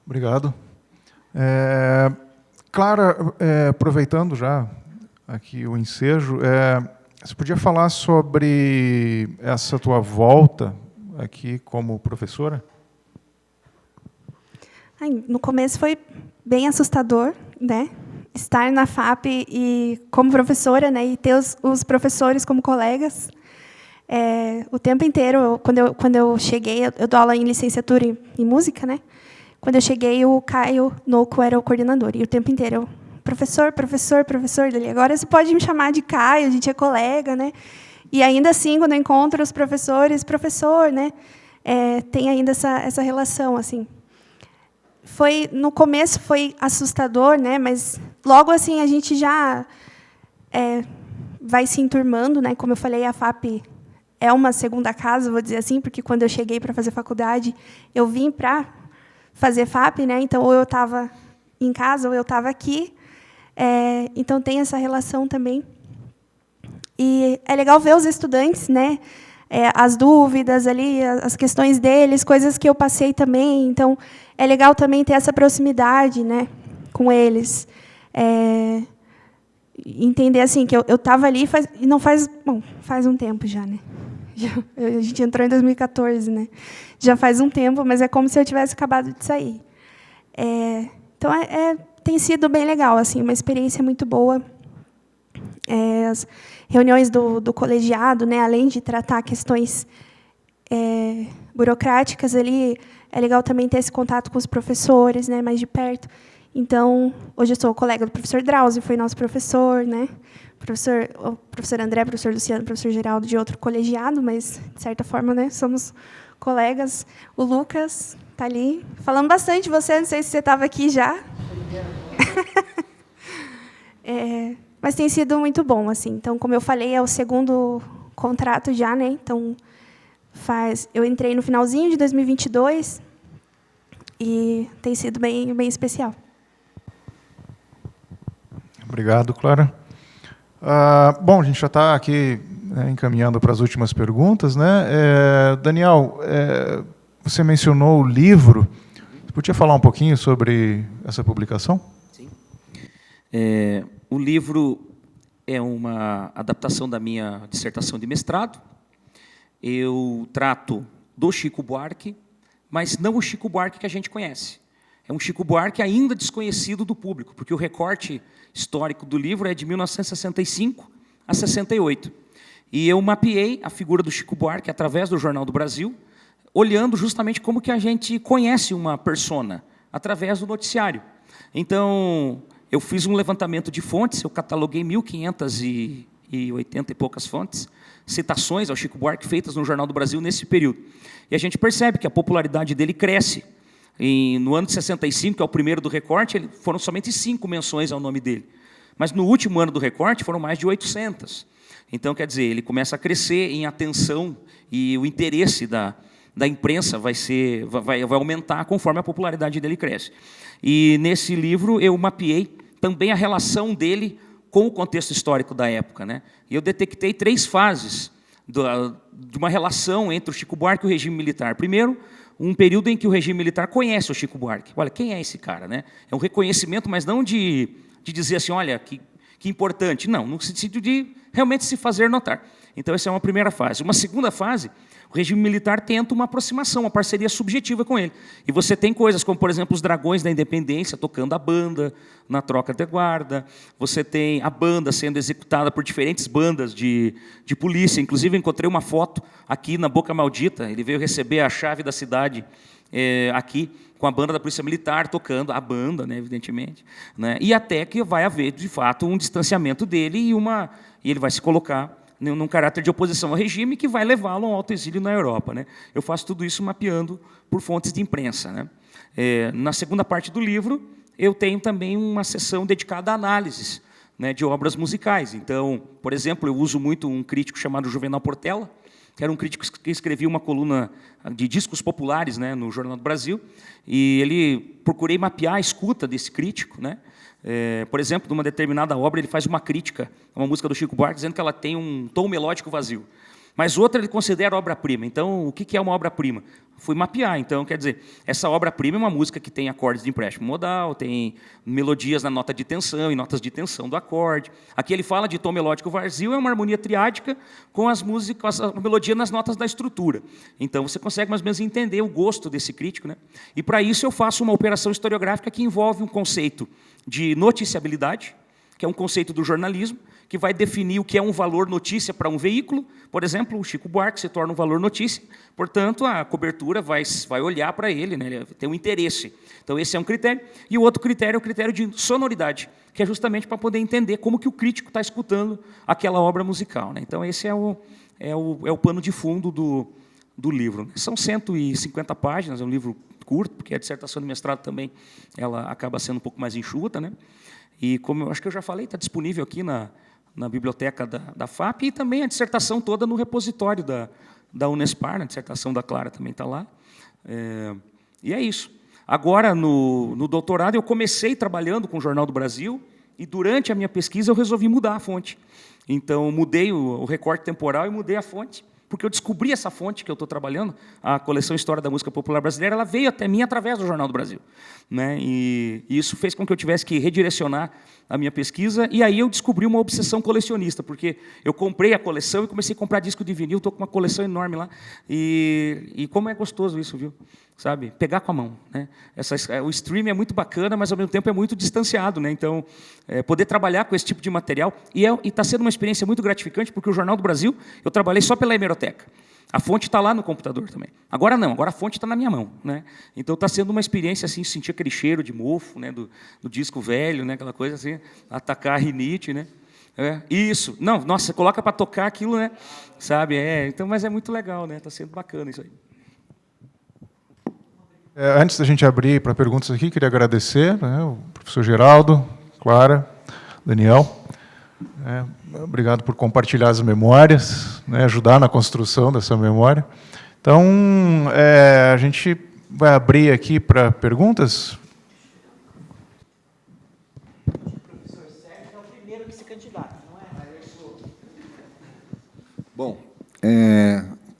Obrigado. Clara, aproveitando já aqui o ensejo, você podia falar sobre essa tua volta aqui como professora? No começo foi bem assustador, né? Estar na FAP e como professora, né? E ter os professores como colegas. O tempo inteiro, quando eu cheguei, eu dou aula em licenciatura em música, né? Quando eu cheguei, o Caio Noco era o coordenador. E o tempo inteiro eu, professor, dele. Agora você pode me chamar de Caio, a gente é colega, né? E ainda assim, quando eu encontro os professores, professor, né? Tem ainda essa relação, assim. No começo foi assustador, né? Mas logo assim a gente já vai se enturmando, né? Como eu falei, a FAP é uma segunda casa, vou dizer assim, porque quando eu cheguei para fazer faculdade, eu vim para fazer FAP, né? Então ou eu estava em casa ou eu estava aqui. Então tem essa relação também. E é legal ver os estudantes, né? As dúvidas ali, as questões deles, coisas que eu passei também. Então é legal também ter essa proximidade, né, com eles. Entender assim que eu estava ali faz um tempo já, né? A gente entrou em 2014, né? Já faz um tempo, mas é como se eu tivesse acabado de sair. Então tem sido bem legal, assim, uma experiência muito boa. As reuniões do colegiado, né, além de tratar questões burocráticas ali, é legal também ter esse contato com os professores, né, mais de perto. Então, hoje eu sou colega do professor Drauzio, foi nosso professor, né? O professor André, o professor Luciano, o professor Geraldo, de outro colegiado, mas, de certa forma, né, somos colegas. O Lucas está ali, falando bastante de você, não sei se você estava aqui já. Mas tem sido muito bom, assim. Então, como eu falei, é o segundo contrato já, né? Então, eu entrei no finalzinho de 2022 e tem sido bem, bem especial. Obrigado, Clara. Bom, a gente já está aqui, né, encaminhando para as últimas perguntas, né? Daniel, você mencionou o livro. Você podia falar um pouquinho sobre essa publicação? Sim. O livro é uma adaptação da minha dissertação de mestrado. Eu trato do Chico Buarque, mas não o Chico Buarque que a gente conhece. É um Chico Buarque ainda desconhecido do público, porque o recorte histórico do livro é de 1965 a 68. E eu mapeei a figura do Chico Buarque através do Jornal do Brasil, olhando justamente como que a gente conhece uma persona, através do noticiário. Então, eu fiz um levantamento de fontes, eu cataloguei 1.580 e poucas fontes, citações ao Chico Buarque feitas no Jornal do Brasil nesse período. E a gente percebe que a popularidade dele cresce. No ano de 65, que é o primeiro do recorte, foram somente 5 menções ao nome dele. Mas no último ano do recorte foram mais de 800. Então, quer dizer, ele começa a crescer em atenção e o interesse da imprensa vai aumentar conforme a popularidade dele cresce. E nesse livro eu mapeei também a relação dele com o contexto histórico da época, né? E eu detectei 3 fases de uma relação entre o Chico Buarque e o regime militar. Primeiro, um período em que o regime militar conhece o Chico Buarque. Olha, quem é esse cara, né? É um reconhecimento, mas não de dizer assim, olha, que importante. Não, no sentido de realmente se fazer notar. Então, essa é uma primeira fase. Uma segunda fase, o regime militar tenta uma aproximação, uma parceria subjetiva com ele. E você tem coisas como, por exemplo, os Dragões da Independência tocando a banda na troca de guarda. Você tem a banda sendo executada por diferentes bandas de polícia. Inclusive, encontrei uma foto aqui na Boca Maldita. Ele veio receber a chave da cidade aqui, com a banda da Polícia Militar tocando, a banda, né, evidentemente. Né? E até que vai haver, de fato, um distanciamento dele e ele vai se colocar num caráter de oposição ao regime que vai levá-lo a um autoexílio na Europa. Né? Eu faço tudo isso mapeando por fontes de imprensa. Né? Na segunda parte do livro, eu tenho também uma seção dedicada a análises, né, de obras musicais. Então, por exemplo, eu uso muito um crítico chamado Juvenal Portela, que era um crítico que escrevia uma coluna de discos populares, né, no Jornal do Brasil, e procurei mapear a escuta desse crítico. Né? Por exemplo, numa determinada obra, ele faz uma crítica a uma música do Chico Buarque, dizendo que ela tem um tom melódico vazio. Mas outra ele considera obra-prima. Então, o que é uma obra-prima? Fui mapear. Então, quer dizer, essa obra-prima é uma música que tem acordes de empréstimo modal, tem melodias na nota de tensão e notas de tensão do acorde. Aqui ele fala de tom melódico vazio, é uma harmonia triádica com as músicas, a melodia nas notas da estrutura. Então, você consegue mais ou menos entender o gosto desse crítico. Né? E, para isso, eu faço uma operação historiográfica que envolve um conceito de noticiabilidade, que é um conceito do jornalismo, que vai definir o que é um valor notícia para um veículo. Por exemplo, o Chico Buarque se torna um valor notícia, portanto, a cobertura vai olhar para ele, né? Ele tem um interesse. Então, esse é um critério. E o outro critério é o critério de sonoridade, que é justamente para poder entender como que o crítico está escutando aquela obra musical. Né? Então, esse é o pano de fundo do livro. São 150 páginas, é um livro curto, porque a dissertação de mestrado também ela acaba sendo um pouco mais enxuta. Né? E, como eu acho que eu já falei, está disponível aqui na biblioteca da FAP, e também a dissertação toda no repositório da Unespar, a dissertação da Clara também está lá. E é isso. Agora, no doutorado, eu comecei trabalhando com o Jornal do Brasil, e durante a minha pesquisa eu resolvi mudar a fonte. Então, mudei o recorte temporal e mudei a fonte, porque eu descobri essa fonte que eu estou trabalhando, a coleção História da Música Popular Brasileira, ela veio até mim através do Jornal do Brasil. Né? E isso fez com que eu tivesse que redirecionar a minha pesquisa, e aí eu descobri uma obsessão colecionista, porque eu comprei a coleção e comecei a comprar disco de vinil, estou com uma coleção enorme lá, e como é gostoso isso, viu? Sabe? Pegar com a mão. Né? O streaming é muito bacana, mas, ao mesmo tempo, é muito distanciado. Né? Então, poder trabalhar com esse tipo de material, e está sendo uma experiência muito gratificante, porque o Jornal do Brasil, eu trabalhei só pela hemeroteca. A fonte está lá no computador também. Agora não, agora a fonte está na minha mão. Né? Então, está sendo uma experiência, assim, sentir aquele cheiro de mofo, né, do disco velho, né, aquela coisa assim, atacar a rinite. Né? Isso. Não, nossa, você coloca para tocar aquilo, né? Sabe? Então, mas é muito legal, né? Está sendo bacana isso aí. Antes da gente abrir para perguntas aqui, queria agradecer, né, o professor Geraldo, Clara, Daniel. Obrigado por compartilhar as memórias, né, ajudar na construção dessa memória. Então, a gente vai abrir aqui para perguntas. O professor Sérgio é o primeiro que se candidata, não é? Bom,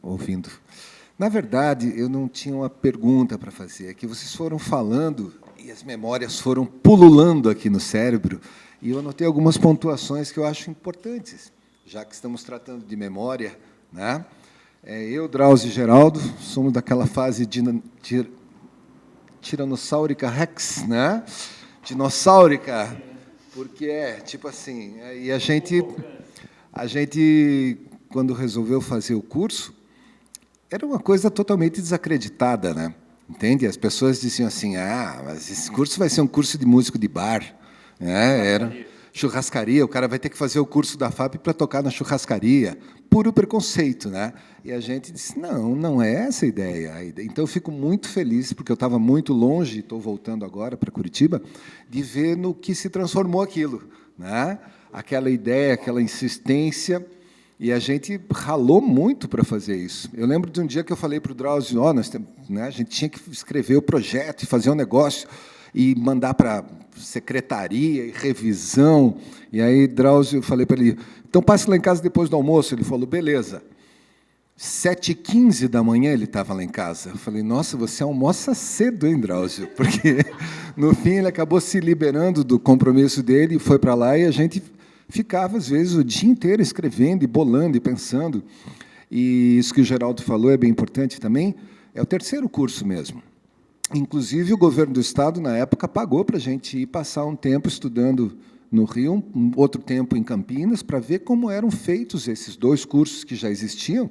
ouvindo. Na verdade, eu não tinha uma pergunta para fazer. É que vocês foram falando e as memórias foram pululando aqui no cérebro, e eu anotei algumas pontuações que eu acho importantes, já que estamos tratando de memória. Né? Eu, Drauzio e Geraldo, somos daquela fase tiranossáurica rex, né? Dinossáurica, porque tipo assim, e a gente, quando resolveu fazer o curso, era uma coisa totalmente desacreditada, né? Entende? As pessoas diziam assim: mas esse curso vai ser um curso de músico de bar. Era churrascaria, o cara vai ter que fazer o curso da FAP para tocar na churrascaria. Puro preconceito, né? E a gente disse: não é essa a ideia. Então, eu fico muito feliz, porque eu estava muito longe, estou voltando agora para Curitiba, de ver no que se transformou aquilo. Né? Aquela ideia, aquela insistência. E a gente ralou muito para fazer isso. Eu lembro de um dia que eu falei para o Drauzio: a gente tinha que escrever o projeto e fazer um negócio e mandar para secretaria e revisão. E aí, Drauzio, eu falei para ele: então passe lá em casa depois do almoço. Ele falou: beleza. 7h15 da manhã ele estava lá em casa. Eu falei: nossa, você almoça cedo, hein, Drauzio? Porque, no fim, ele acabou se liberando do compromisso dele, foi para lá e a gente ficava, às vezes, o dia inteiro escrevendo e bolando e pensando. E isso que o Geraldo falou é bem importante também, é o terceiro curso mesmo. Inclusive, o governo do Estado, na época, pagou para a gente ir passar um tempo estudando no Rio, um outro tempo em Campinas, para ver como eram feitos esses 2 cursos que já existiam,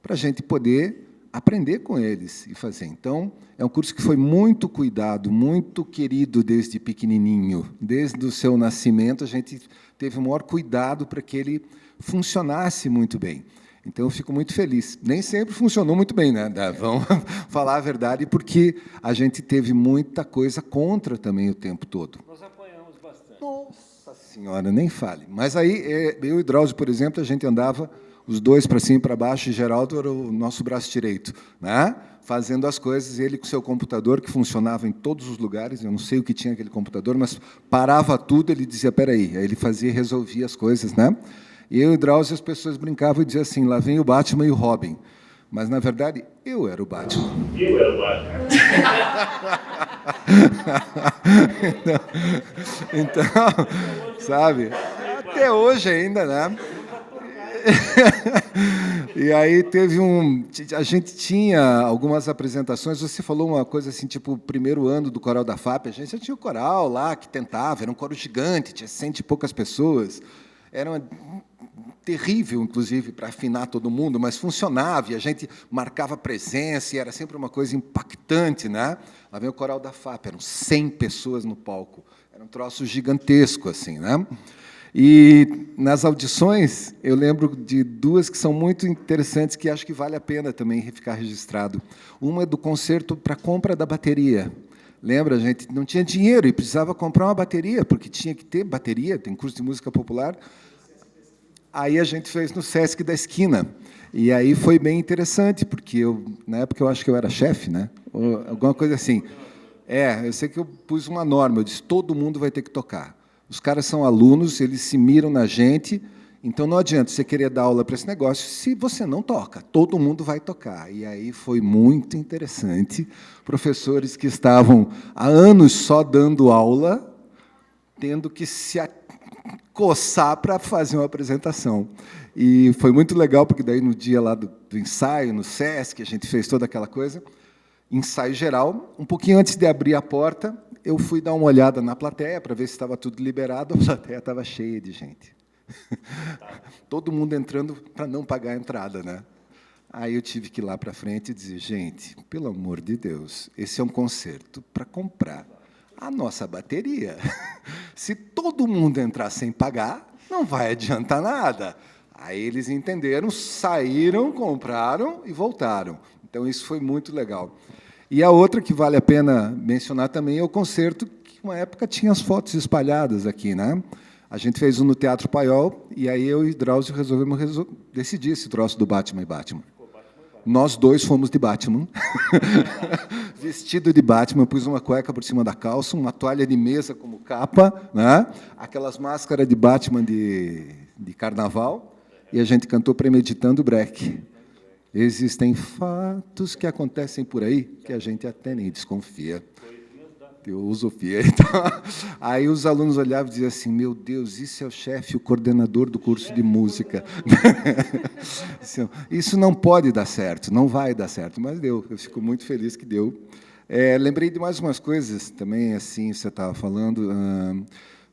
para a gente poder aprender com eles e fazer. Então, é um curso que foi muito cuidado, muito querido desde pequenininho. Desde o seu nascimento, a gente teve o maior cuidado para que ele funcionasse muito bem. Então, eu fico muito feliz. Nem sempre funcionou muito bem, né? Vamos falar a verdade, porque a gente teve muita coisa contra também o tempo todo. Nós apanhamos bastante. Nossa Senhora, nem fale. Mas aí, eu e Drauzio, por exemplo, a gente andava os 2 para cima e para baixo, e Geraldo era o nosso braço direito, né? Fazendo as coisas, ele com seu computador, que funcionava em todos os lugares, eu não sei o que tinha aquele computador, mas parava tudo, ele dizia, espera aí, ele fazia e resolvia as coisas, né? E eu e Drauzio, as pessoas brincavam e diziam assim, lá vem o Batman e o Robin. Mas, na verdade, eu era o Batman. Eu era o Batman. Então, sabe? Até hoje ainda, né? E aí teve a gente tinha algumas apresentações, você falou uma coisa assim, tipo, o primeiro ano do coral da FAP, a gente já tinha o coral lá que tentava, era um coro gigante, tinha 100 e poucas pessoas, era terrível, inclusive, para afinar todo mundo, mas funcionava, e a gente marcava presença, e era sempre uma coisa impactante, né? Lá vem o coral da FAP, eram 100 pessoas no palco, era um troço gigantesco, assim, né? E, nas audições, eu lembro de 2 que são muito interessantes, que acho que vale a pena também ficar registrado. Uma é do concerto para compra da bateria. Lembra, a gente não tinha dinheiro e precisava comprar uma bateria, porque tinha que ter bateria, tem curso de música popular. Aí a gente fez no Sesc da esquina. E aí foi bem interessante, porque na época eu acho que eu era chefe, né? Ou alguma coisa assim. Eu sei que eu pus uma norma, eu disse, todo mundo vai ter que tocar. Os caras são alunos, eles se miram na gente, então não adianta você querer dar aula para esse negócio se você não toca. Todo mundo vai tocar. E aí foi muito interessante. Professores que estavam há anos só dando aula, tendo que se coçar para fazer uma apresentação. E foi muito legal, porque daí no dia lá do ensaio, no Sesc, a gente fez toda aquela coisa, ensaio geral. Um pouquinho antes de abrir a porta, eu fui dar uma olhada na plateia para ver se estava tudo liberado. A plateia estava cheia de gente. Todo mundo entrando para não pagar a entrada, né? Aí eu tive que ir lá para frente e dizer, gente, pelo amor de Deus, esse é um concerto para comprar a nossa bateria. Se todo mundo entrar sem pagar, não vai adiantar nada. Aí eles entenderam, saíram, compraram e voltaram. Então, isso foi muito legal. E a outra que vale a pena mencionar também é o concerto, que, uma época, tinha as fotos espalhadas aqui, né? A gente fez um no Teatro Paiol, e aí eu e Drauzio resolvemos decidir esse troço do Batman e Batman. Nós 2 fomos de Batman. Vestido de Batman, pus uma cueca por cima da calça, uma toalha de mesa como capa, né? Aquelas máscaras de Batman de carnaval, e a gente cantou Premeditando o Break. Existem fatos que acontecem por aí que a gente até nem desconfia. Teosofia. Então, aí os alunos olhavam e diziam assim, meu Deus, isso é o chefe, o coordenador do curso de música. Isso não pode dar certo, não vai dar certo, mas deu. Eu fico muito feliz que deu. Lembrei de mais umas coisas também, assim, você estava falando.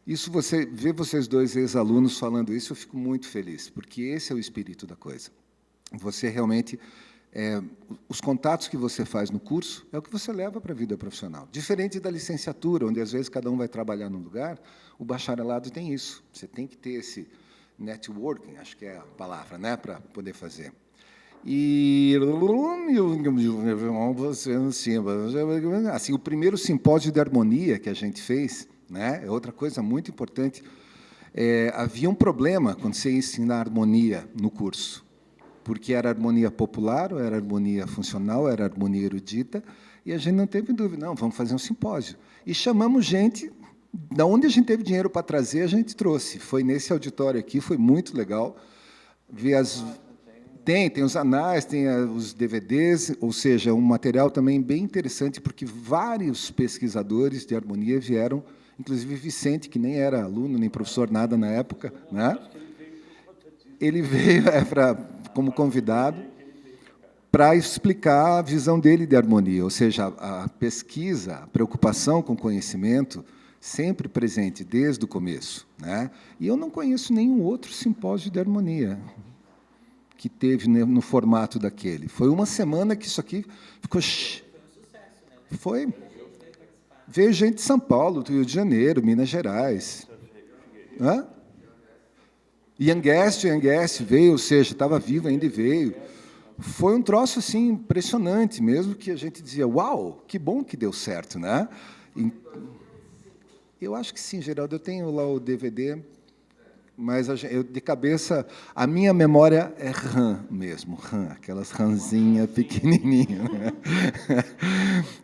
Isso, ver vocês 2 ex-alunos falando isso, eu fico muito feliz, porque esse é o espírito da coisa. Você realmente... os contatos que você faz no curso é o que você leva para a vida profissional. Diferente da licenciatura, onde, às vezes, cada um vai trabalhar num lugar, o bacharelado tem isso. Você tem que ter esse networking, acho que é a palavra, né, para poder fazer. E assim, o primeiro simpósio de harmonia que a gente fez, né, é outra coisa muito importante. Havia um problema quando você ensina harmonia no curso, porque era harmonia popular, ou era harmonia funcional, era harmonia erudita, e a gente não teve dúvida, não, vamos fazer um simpósio. E chamamos gente, da onde a gente teve dinheiro para trazer, a gente trouxe. Foi nesse auditório aqui, foi muito legal. Ver tem os anais, tem os DVDs, ou seja, um material também bem interessante, porque vários pesquisadores de harmonia vieram, inclusive Vicente, que nem era aluno, nem professor, nada na época, né? Ele veio como convidado para explicar a visão dele de harmonia, ou seja, a pesquisa, a preocupação com o conhecimento, sempre presente desde o começo, né? E eu não conheço nenhum outro simpósio de harmonia que teve no formato daquele. Foi uma semana que isso aqui ficou... Foi. Veio gente de São Paulo, do Rio de Janeiro, Minas Gerais. Hã? Ian Guest veio, ou seja, estava vivo ainda e veio. Foi um troço assim impressionante, mesmo que a gente dizia, uau, que bom que deu certo, né? Eu acho que sim, Geraldo. Eu tenho lá o DVD, mas eu, de cabeça, a minha memória é RAM mesmo, RAM, aquelas ranzinhas pequenininhas. Né?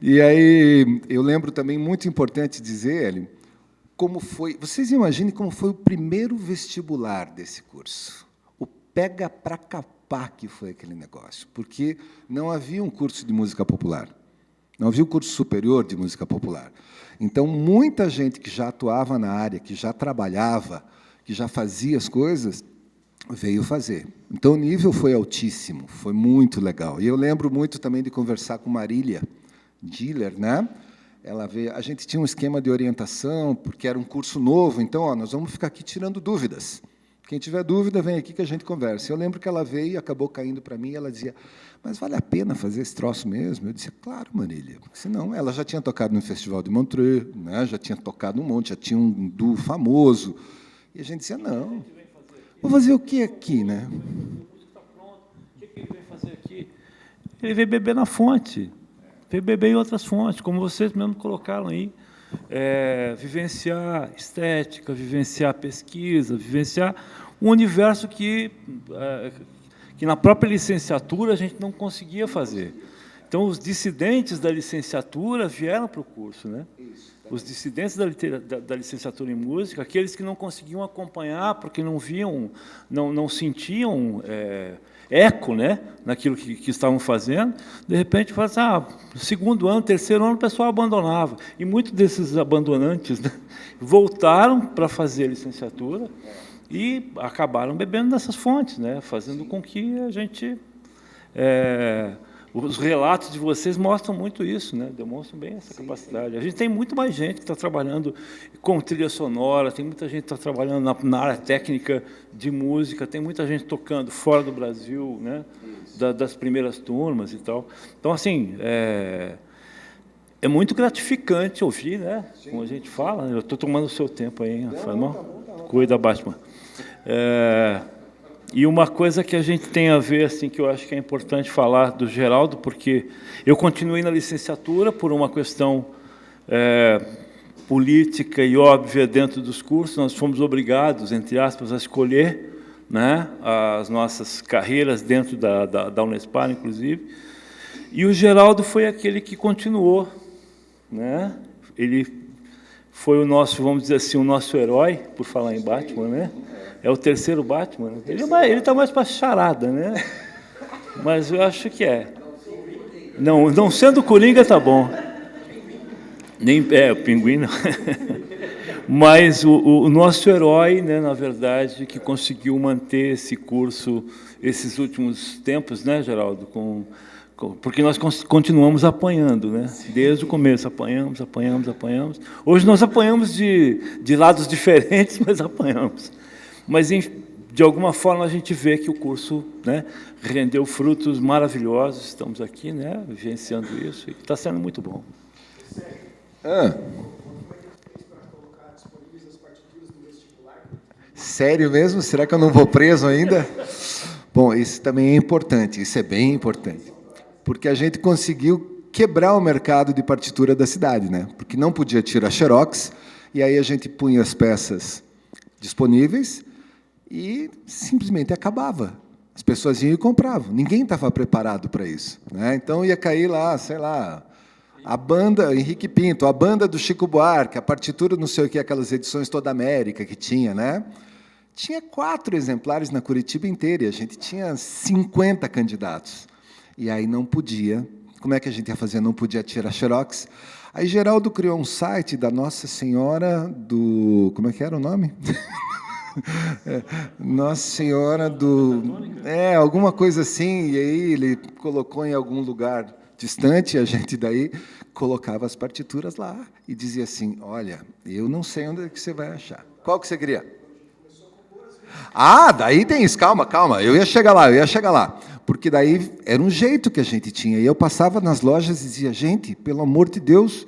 E aí, eu lembro também, muito importante dizer, Hélio, como foi... Vocês imaginem como foi o primeiro vestibular desse curso. O pega para capar que foi aquele negócio, porque não havia um curso de música popular, não havia um curso superior de música popular. Então, muita gente que já atuava na área, que já trabalhava, que já fazia as coisas, veio fazer. Então, o nível foi altíssimo, foi muito legal. E eu lembro muito também de conversar com Marília Diller, né? Ela veio, a gente tinha um esquema de orientação, porque era um curso novo, então, nós vamos ficar aqui tirando dúvidas. Quem tiver dúvida, vem aqui que a gente conversa. Eu lembro que ela veio e acabou caindo para mim, e ela dizia, mas vale a pena fazer esse troço mesmo? Eu disse, claro, Marília, porque senão ela já tinha tocado no Festival de Montreux, né? Já tinha tocado um monte, já tinha um duo famoso. E a gente dizia, não, vou fazer o que aqui, né? O que ele vem fazer aqui? Ele veio beber na fonte, veio beber em outras fontes, como vocês mesmo colocaram aí. Vivenciar estética, vivenciar pesquisa, vivenciar um universo que na própria licenciatura a gente não conseguia fazer. Então, os dissidentes da licenciatura vieram para o curso, né? Os dissidentes da licenciatura em música, aqueles que não conseguiam acompanhar porque não viam, não sentiam eco, né, naquilo que estavam fazendo, de repente, segundo ano, terceiro ano, o pessoal abandonava. E muitos desses abandonantes, né, voltaram para fazer a licenciatura e acabaram bebendo dessas fontes, né, fazendo com que a gente... os relatos de vocês mostram muito isso, né? Demonstram bem essa capacidade. A gente tem muito mais gente que está trabalhando com trilha sonora, tem muita gente que está trabalhando na área técnica de música, tem muita gente tocando fora do Brasil, né? Das primeiras turmas e tal. Então, assim, é muito gratificante ouvir, né? Como a gente fala. Eu estou tomando o seu tempo aí, hein? Faz mal? Cuida, Batman. E uma coisa que a gente tem a ver, assim, que eu acho que é importante falar do Geraldo, porque eu continuei na licenciatura por uma questão política e óbvia dentro dos cursos. Nós fomos obrigados, entre aspas, a escolher, né, as nossas carreiras dentro da Unespar, inclusive. E o Geraldo foi aquele que continuou, né? Ele foi o nosso, vamos dizer assim, o nosso herói, por falar em Batman, né? É o terceiro Batman. Ele está mais para charada, né? Mas eu acho que é. Não sendo Coringa, tá bom. Nem o Pinguim, não. Mas o nosso herói, né, na verdade, que conseguiu manter esse curso esses últimos tempos, né, Geraldo? Porque nós continuamos apanhando, né? Desde o começo, apanhamos. Hoje nós apanhamos de lados diferentes, mas apanhamos. Mas, de alguma forma, a gente vê que o curso, né, rendeu frutos maravilhosos. Estamos aqui, né, vivenciando isso, e está sendo muito bom. Sério mesmo? Será que eu não vou preso ainda? Bom, isso também é importante, isso é bem importante. Porque a gente conseguiu quebrar o mercado de partitura da cidade, né? Porque não podia tirar xerox, e aí a gente punha as peças disponíveis e simplesmente acabava. As pessoas iam e compravam. Ninguém estava preparado para isso, né? Então ia cair lá, sei lá, a banda Henrique Pinto, a banda do Chico Buarque, a partitura não sei o que, aquelas edições toda América que tinha, né? Tinha 4 exemplares na Curitiba inteira, e a gente tinha 50 candidatos. E aí não podia. Como é que a gente ia fazer? Não podia tirar xerox. Aí Geraldo criou um site da Nossa Senhora do... Como é que era o nome? Nossa Senhora do... alguma coisa assim, e aí ele colocou em algum lugar distante, a gente daí colocava as partituras lá e dizia assim, olha, eu não sei onde é que você vai achar. Qual que você queria? Ah, daí tem isso, calma, eu ia chegar lá. Porque daí era um jeito que a gente tinha. E eu passava nas lojas e dizia, gente, pelo amor de Deus,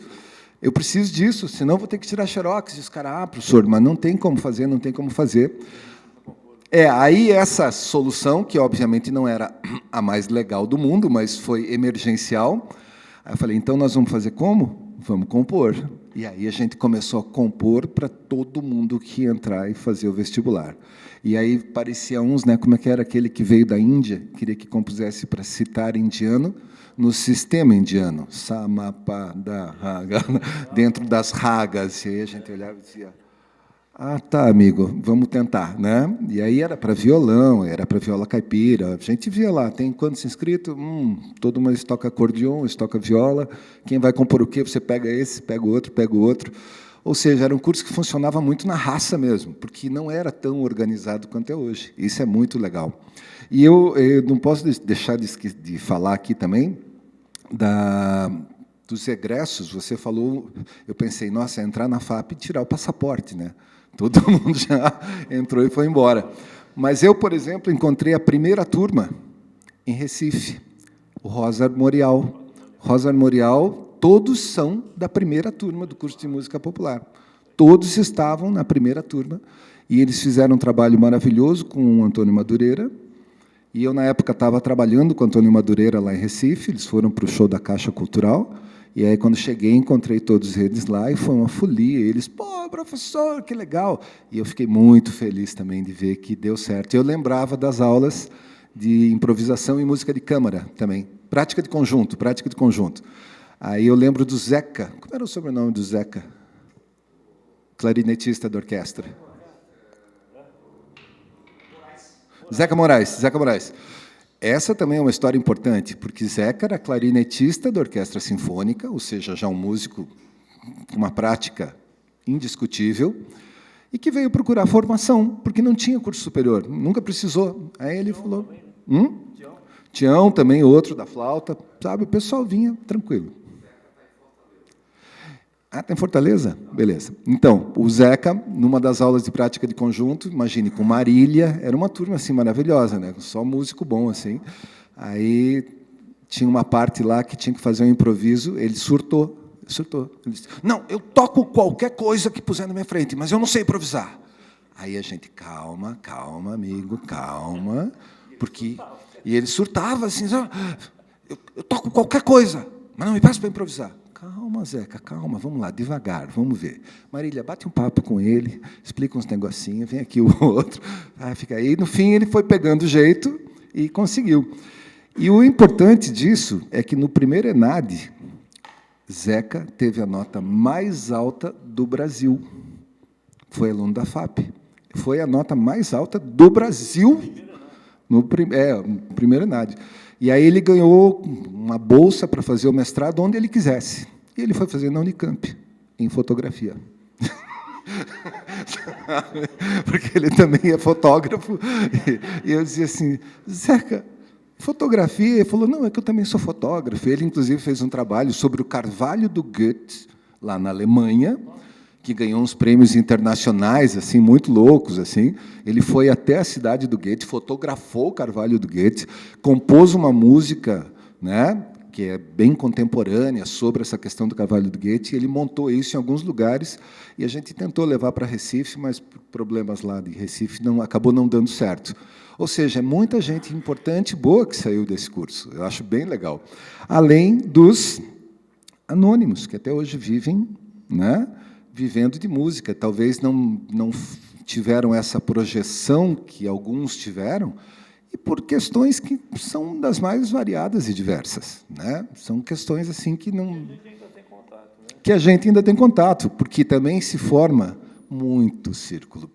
eu preciso disso, senão vou ter que tirar xerox. E os caras, professor, mas não tem como fazer. Aí essa solução, que obviamente não era a mais legal do mundo, mas foi emergencial. Aí eu falei, então nós vamos fazer como? Vamos compor. E aí a gente começou a compor para todo mundo que ia entrar e fazer o vestibular. E aí parecia uns, né, como é que era aquele que veio da Índia, queria que compusesse para citar indiano, no sistema indiano, Samapada Raga, dentro das ragas. E aí a gente olhava e dizia, ah, tá, amigo, vamos tentar, né? E aí era para violão, era para viola caipira. A gente via lá, tem quantos inscritos? Todo mundo toca acordeon, toca viola. Quem vai compor o quê? Você pega esse, pega o outro. Ou seja, era um curso que funcionava muito na raça mesmo, porque não era tão organizado quanto é hoje. Isso é muito legal. E eu não posso deixar de falar aqui também dos egressos. Você falou, eu pensei, nossa, entrar na FAP e tirar o passaporte, né? Todo mundo já entrou e foi embora. Mas eu, por exemplo, encontrei a primeira turma em Recife, o Rosa Armorial. Rosa Armorial, todos são da primeira turma do curso de música popular. Todos estavam na primeira turma, e eles fizeram um trabalho maravilhoso com o Antônio Madureira, e eu, na época, estava trabalhando com o Antônio Madureira lá em Recife, eles foram para o show da Caixa Cultural, e aí, quando cheguei, encontrei todos eles lá, e foi uma folia. E eles, pô, professor, que legal! E eu fiquei muito feliz também de ver que deu certo. Eu lembrava das aulas de improvisação e música de câmara também. Prática de conjunto. Aí eu lembro do Zeca. Como era o sobrenome do Zeca? Clarinetista da orquestra. Zeca Moraes. Essa também é uma história importante, porque Zeca era clarinetista da Orquestra Sinfônica, ou seja, já um músico com uma prática indiscutível, e que veio procurar formação, porque não tinha curso superior, nunca precisou. Aí ele falou... Tião também, outro da flauta, sabe? O pessoal vinha tranquilo. Ah, tem Fortaleza? Beleza. Então, o Zeca, numa das aulas de prática de conjunto, imagine, com Marília, era uma turma assim maravilhosa, né? Só músico bom assim. Aí tinha uma parte lá que tinha que fazer um improviso, ele surtou. Ele disse, não, eu toco qualquer coisa que puser na minha frente, mas eu não sei improvisar. Aí a gente, calma, amigo, calma, porque... E ele surtava assim, eu toco qualquer coisa, mas não me peça para improvisar. Calma, Zeca, calma, vamos lá, devagar, vamos ver. Marília, bate um papo com ele, explica uns negocinhos, vem aqui o outro. Fica aí. No fim, ele foi pegando o jeito e conseguiu. E o importante disso é que, no primeiro ENAD, Zeca teve a nota mais alta do Brasil. Foi aluno da FAP. Foi a nota mais alta do Brasil no primeiro ENAD. E aí ele ganhou uma bolsa para fazer o mestrado onde ele quisesse. E ele foi fazer na Unicamp, em fotografia. Porque ele também é fotógrafo. E eu dizia assim, Zeca, fotografia? Ele falou, não, é que eu também sou fotógrafo. Ele, inclusive, fez um trabalho sobre o Carvalho do Goethe, lá na Alemanha, que ganhou uns prêmios internacionais assim muito loucos assim. Ele foi até a cidade do Goethe, fotografou o Carvalho do Goethe, compôs uma música, né, que é bem contemporânea sobre essa questão do Carvalho do Goethe. E ele montou isso em alguns lugares e a gente tentou levar para Recife, mas por problemas lá de Recife acabou não dando certo. Ou seja, é muita gente importante, boa que saiu desse curso. Eu acho bem legal. Além dos anônimos que até hoje vivem, né, vivendo de música, talvez não tiveram essa projeção que alguns tiveram, e por questões que são das mais variadas e diversas, né? São questões assim que a gente ainda tem contato, porque também se forma muito círculo.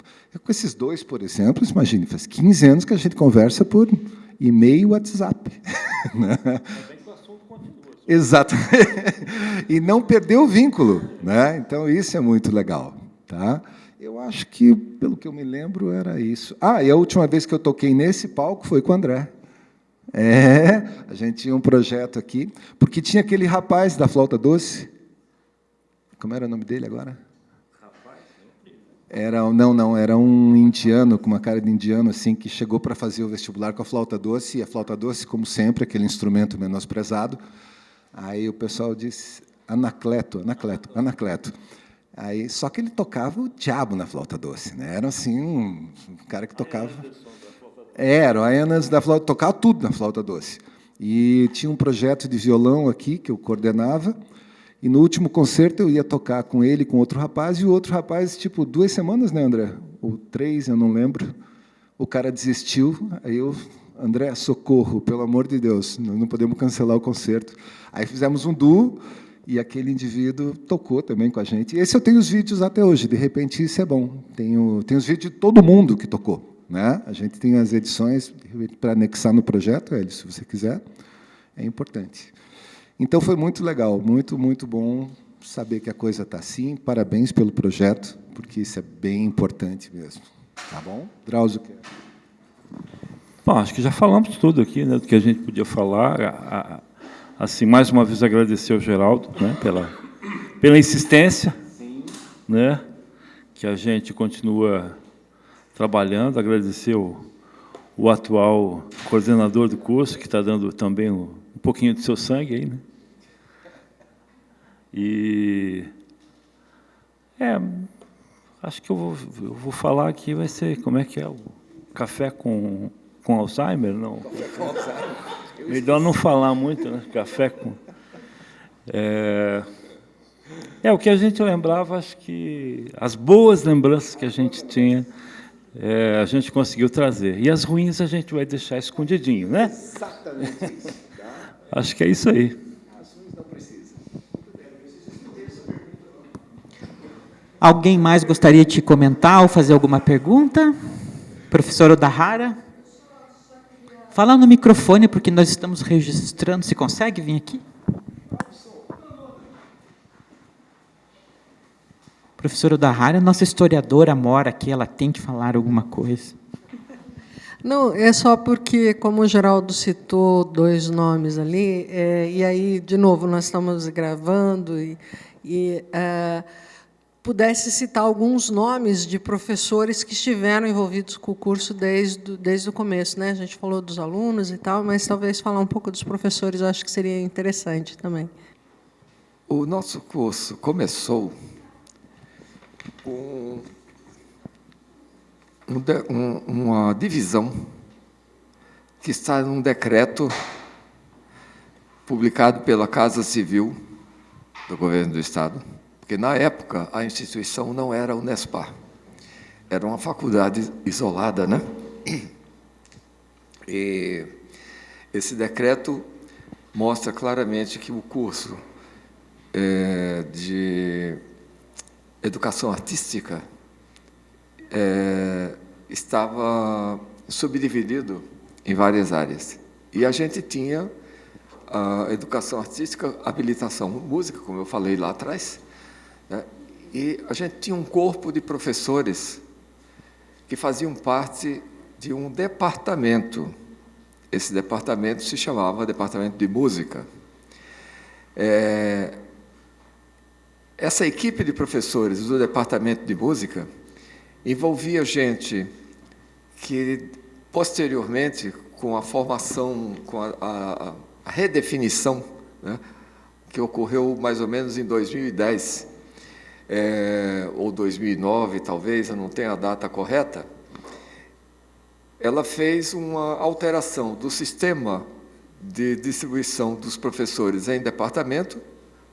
Com esses dois, por exemplo, imagine, faz 15 anos que a gente conversa por e-mail e WhatsApp. Né? Exato. E não perder o vínculo, né? Então, isso é muito legal. Tá? Eu acho que, pelo que eu me lembro, era isso. E a última vez que eu toquei nesse palco foi com o André. A gente tinha um projeto aqui, porque tinha aquele rapaz da flauta doce. Como era o nome dele agora? Era um indiano, com uma cara de indiano, assim, que chegou para fazer o vestibular com a flauta doce, e a flauta doce, como sempre, aquele instrumento menosprezado. Aí o pessoal disse, Anacleto. Aí, só que ele tocava o diabo na flauta doce, né? Era assim, um cara que tocava... Era o Aenas da flauta, tocava tudo na flauta doce. E tinha um projeto de violão aqui, que eu coordenava, e no último concerto eu ia tocar com ele, com outro rapaz, e o outro rapaz, tipo, 2 semanas, né, André? Ou 3, eu não lembro. O cara desistiu, aí eu... André, socorro, pelo amor de Deus, nós não podemos cancelar o concerto. Aí fizemos um duo, e aquele indivíduo tocou também com a gente. Esse eu tenho os vídeos até hoje, de repente isso é bom. Tenho os vídeos de todo mundo que tocou. Né? A gente tem as edições para anexar no projeto, Hélio, se você quiser, é importante. Então, foi muito legal, muito, muito bom saber que a coisa está assim. Parabéns pelo projeto, porque isso é bem importante mesmo. Tá bom? Drauzio, quer? Bom, acho que já falamos tudo aqui, né, do que a gente podia falar. Assim, mais uma vez, agradecer ao Geraldo, né, pela insistência, né, que a gente continua trabalhando, agradecer o atual coordenador do curso, que está dando também um pouquinho do seu sangue aí, né? E acho que eu vou falar aqui, vai ser como é que é o café com Alzheimer, não? Café com Alzheimer. Melhor não falar muito, né? Café com o que a gente lembrava, acho que as boas lembranças que a gente tinha. A gente conseguiu trazer. E as ruins a gente vai deixar escondidinho, né? Exatamente isso. Tá? Acho que é isso aí. As ruins não precisam. Alguém mais gostaria de comentar ou fazer alguma pergunta? Professor Odahara? Fala no microfone, porque nós estamos registrando. Você consegue vir aqui? Professora Odahara, nossa historiadora mora aqui, ela tem que falar alguma coisa. Não, é só porque, como o Geraldo citou 2 nomes ali, e aí, de novo, nós estamos gravando, pudesse citar alguns nomes de professores que estiveram envolvidos com o curso desde o começo, né? A gente falou dos alunos e tal, mas talvez falar um pouco dos professores, eu acho que seria interessante também. O nosso curso começou com uma divisão que está num decreto publicado pela Casa Civil do Governo do Estado, porque, na época, a instituição não era a Unespar, era uma faculdade isolada, né? E esse decreto mostra claramente que o curso de educação artística estava subdividido em várias áreas. E a gente tinha a educação artística, habilitação música, como eu falei lá atrás, né? E a gente tinha um corpo de professores que faziam parte de um departamento. Esse departamento se chamava Departamento de Música. Essa equipe de professores do Departamento de Música envolvia gente que, posteriormente, com a formação, com a redefinição, né, que ocorreu mais ou menos em 2010, ou 2009, talvez, eu não tenho a data correta, ela fez uma alteração do sistema de distribuição dos professores em departamento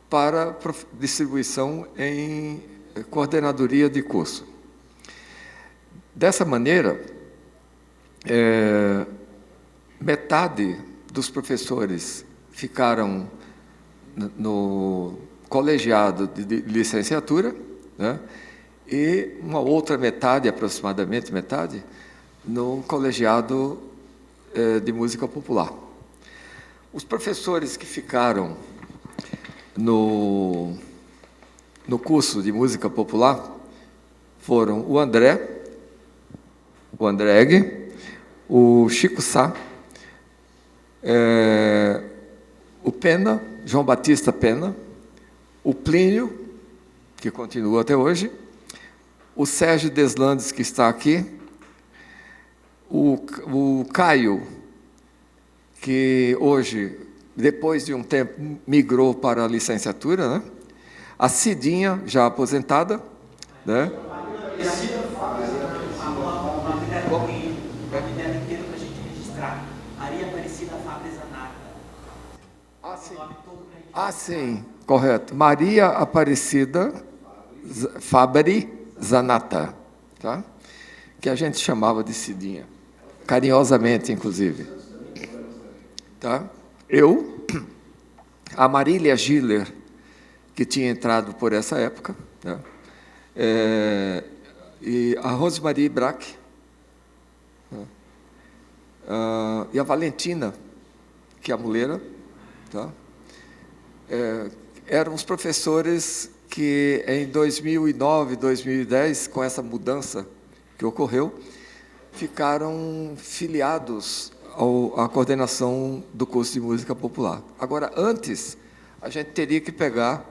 para distribuição em coordenadoria de curso. Dessa maneira, metade dos professores ficaram no colegiado de licenciatura, né, e uma outra metade, aproximadamente metade, no colegiado de música popular. Os professores que ficaram no curso de música popular foram o André Egg, o Chico Sá, o Pena, João Batista Pena, o Plínio, que continua até hoje, o Sérgio Deslandes, que está aqui, o Caio, que hoje, depois de um tempo, migrou para a licenciatura, né? A Cidinha, já aposentada, né? Ah, sim, correto. Maria Aparecida Fabri Zanata, tá? Que a gente chamava de Cidinha, carinhosamente, inclusive. Tá? Eu, a Marília Giller, que tinha entrado por essa época, né? E a Rosemarie Braque, né? E a Valentina, que é a muleira, tá? Eram os professores que, em 2009, 2010, com essa mudança que ocorreu, ficaram filiados à coordenação do curso de música popular. Agora, antes, a gente teria que pegar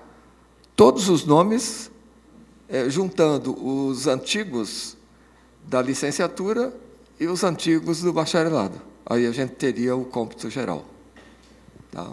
todos os nomes, juntando os antigos da licenciatura e os antigos do bacharelado. Aí a gente teria o cômputo geral. Tá?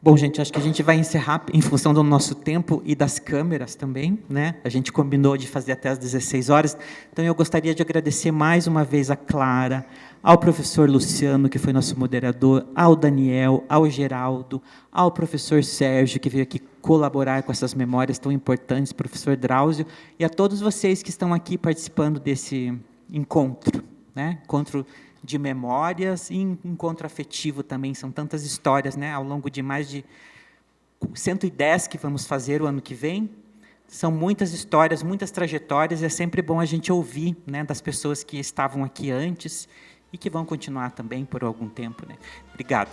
Bom, gente, acho que a gente vai encerrar em função do nosso tempo e das câmeras também, né? A gente combinou de fazer até às 16 horas. Então, eu gostaria de agradecer mais uma vez a Clara, ao professor Luciano, que foi nosso moderador, ao Daniel, ao Geraldo, ao professor Sérgio, que veio aqui colaborar com essas memórias tão importantes, professor Drauzio, e a todos vocês que estão aqui participando desse encontro, né? Encontro de memórias e encontro afetivo também. São tantas histórias, né? Ao longo de mais de 110 que vamos fazer o ano que vem. São muitas histórias, muitas trajetórias, e é sempre bom a gente ouvir, né, das pessoas que estavam aqui antes e que vão continuar também por algum tempo, né? Obrigado.